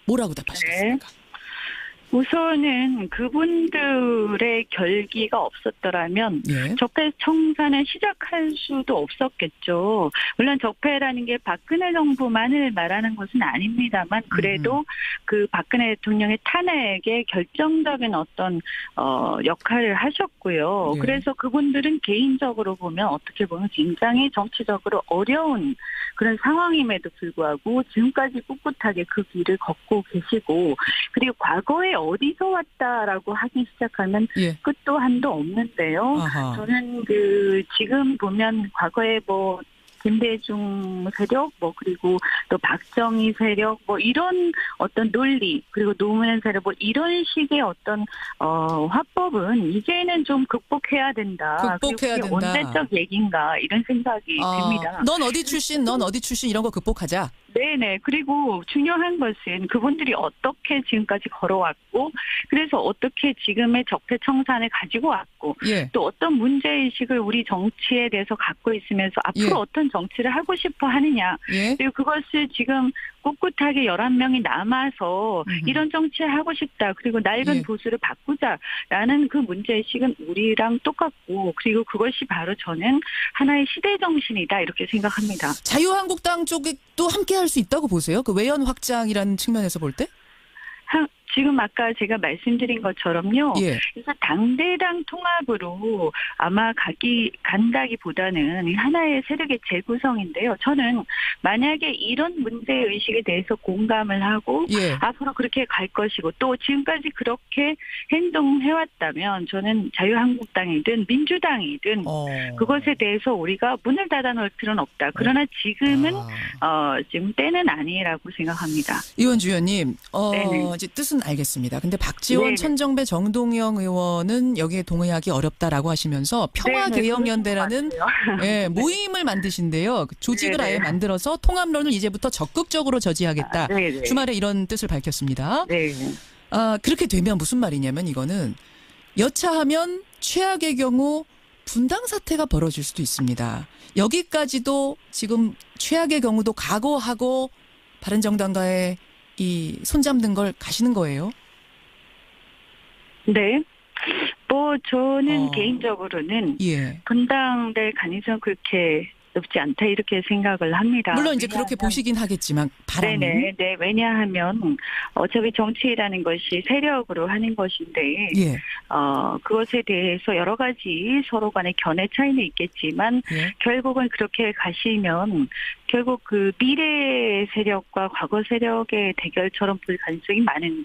뭐라고 답하시겠습니까? 우선은 그분들의 결기가 없었더라면 적폐 청산을 시작할 수도 없었겠죠. 물론 적폐라는 게 박근혜 정부만을 말하는 것은 아닙니다만 그래도 그 박근혜 대통령의 탄핵에 결정적인 어떤 역할을 하셨고요. 그래서 그분들은 개인적으로 보면 어떻게 보면 굉장히 정치적으로 어려운 그런 상황임에도 불구하고 지금까지 꿋꿋하게 그 길을 걷고 계시고 그리고 과거에 어디서 왔다라고 하기 시작하면 끝도 한도 없는데요. 저는 지금 보면 과거에 뭐 김대중 세력, 뭐 그리고 또 박정희 세력, 뭐 이런 어떤 논리 그리고 노무현 세력, 뭐 이런 식의 어떤 화법은 이제는 좀 극복해야 된다. 극복해야 된다. 원내적 얘기인가 이런 생각이 듭니다. 넌 어디 출신, 넌 어디 출신 이런 거 극복하자. 네네. 그리고 중요한 것은 그분들이 어떻게 지금까지 걸어왔고, 그래서 어떻게 지금의 적폐청산을 가지고 왔고, 예. 또 어떤 문제의식을 우리 정치에 대해서 갖고 있으면서 앞으로 예. 어떤 정치를 하고 싶어 하느냐. 예. 그리고 그것을 지금 꿋꿋하게 11명이 남아서 이런 정치를 하고 싶다. 그리고 낡은 예. 보수를 바꾸자라는 그 문제의식은 우리랑 똑같고, 그리고 그것이 바로 저는 하나의 시대정신이다 이렇게 생각합니다. 자유한국당 쪽에 또 함께 할 수 있다고 보세요? 그 외연 확장이라는 측면에서 볼 때? 지금 아까 제가 말씀드린 것처럼요. 예. 그래서 당대당 통합으로 아마 간다기보다는 하나의 세력의 재구성인데요. 저는 만약에 이런 문제의식에 대해서 공감을 하고 예. 앞으로 그렇게 갈 것이고 또 지금까지 그렇게 행동해왔다면 저는 자유한국당이든 민주당이든 그것에 대해서 우리가 문을 닫아놓을 필요는 없다. 그러나 지금은 지금 때는 아니라고 생각합니다. 이원주 의원님, 네네. 이제 뜻은 알겠습니다. 근데 박지원, 네네. 천정배, 정동영 의원은 여기에 동의하기 어렵다라고 하시면서 평화개혁연대라는 예, 모임을 만드신데요. 그 조직을 네네. 아예 만들어서 통합론을 이제부터 적극적으로 저지하겠다. 네네. 주말에 이런 뜻을 밝혔습니다. 네. 그렇게 되면 무슨 말이냐면 이거는 여차하면 최악의 경우 분당 사태가 벌어질 수도 있습니다. 여기까지도 지금 최악의 경우도 각오하고 바른정당과의 이 손잡는 걸 가시는 거예요? 네. 저는 개인적으로는 예. 분당될 가능성 그렇게 높지 않다 이렇게 생각을 합니다. 물론 이제 그렇게 보시긴 하겠지만 바람은. 네. 왜냐하면 어차피 정치라는 것이 세력으로 하는 것인데 예. 그것에 대해서 여러 가지 서로 간의 견해 차이는 있겠지만 예. 결국은 그렇게 가시면 결국 그 미래 세력과 과거 세력의 대결처럼 볼 가능성이 많은데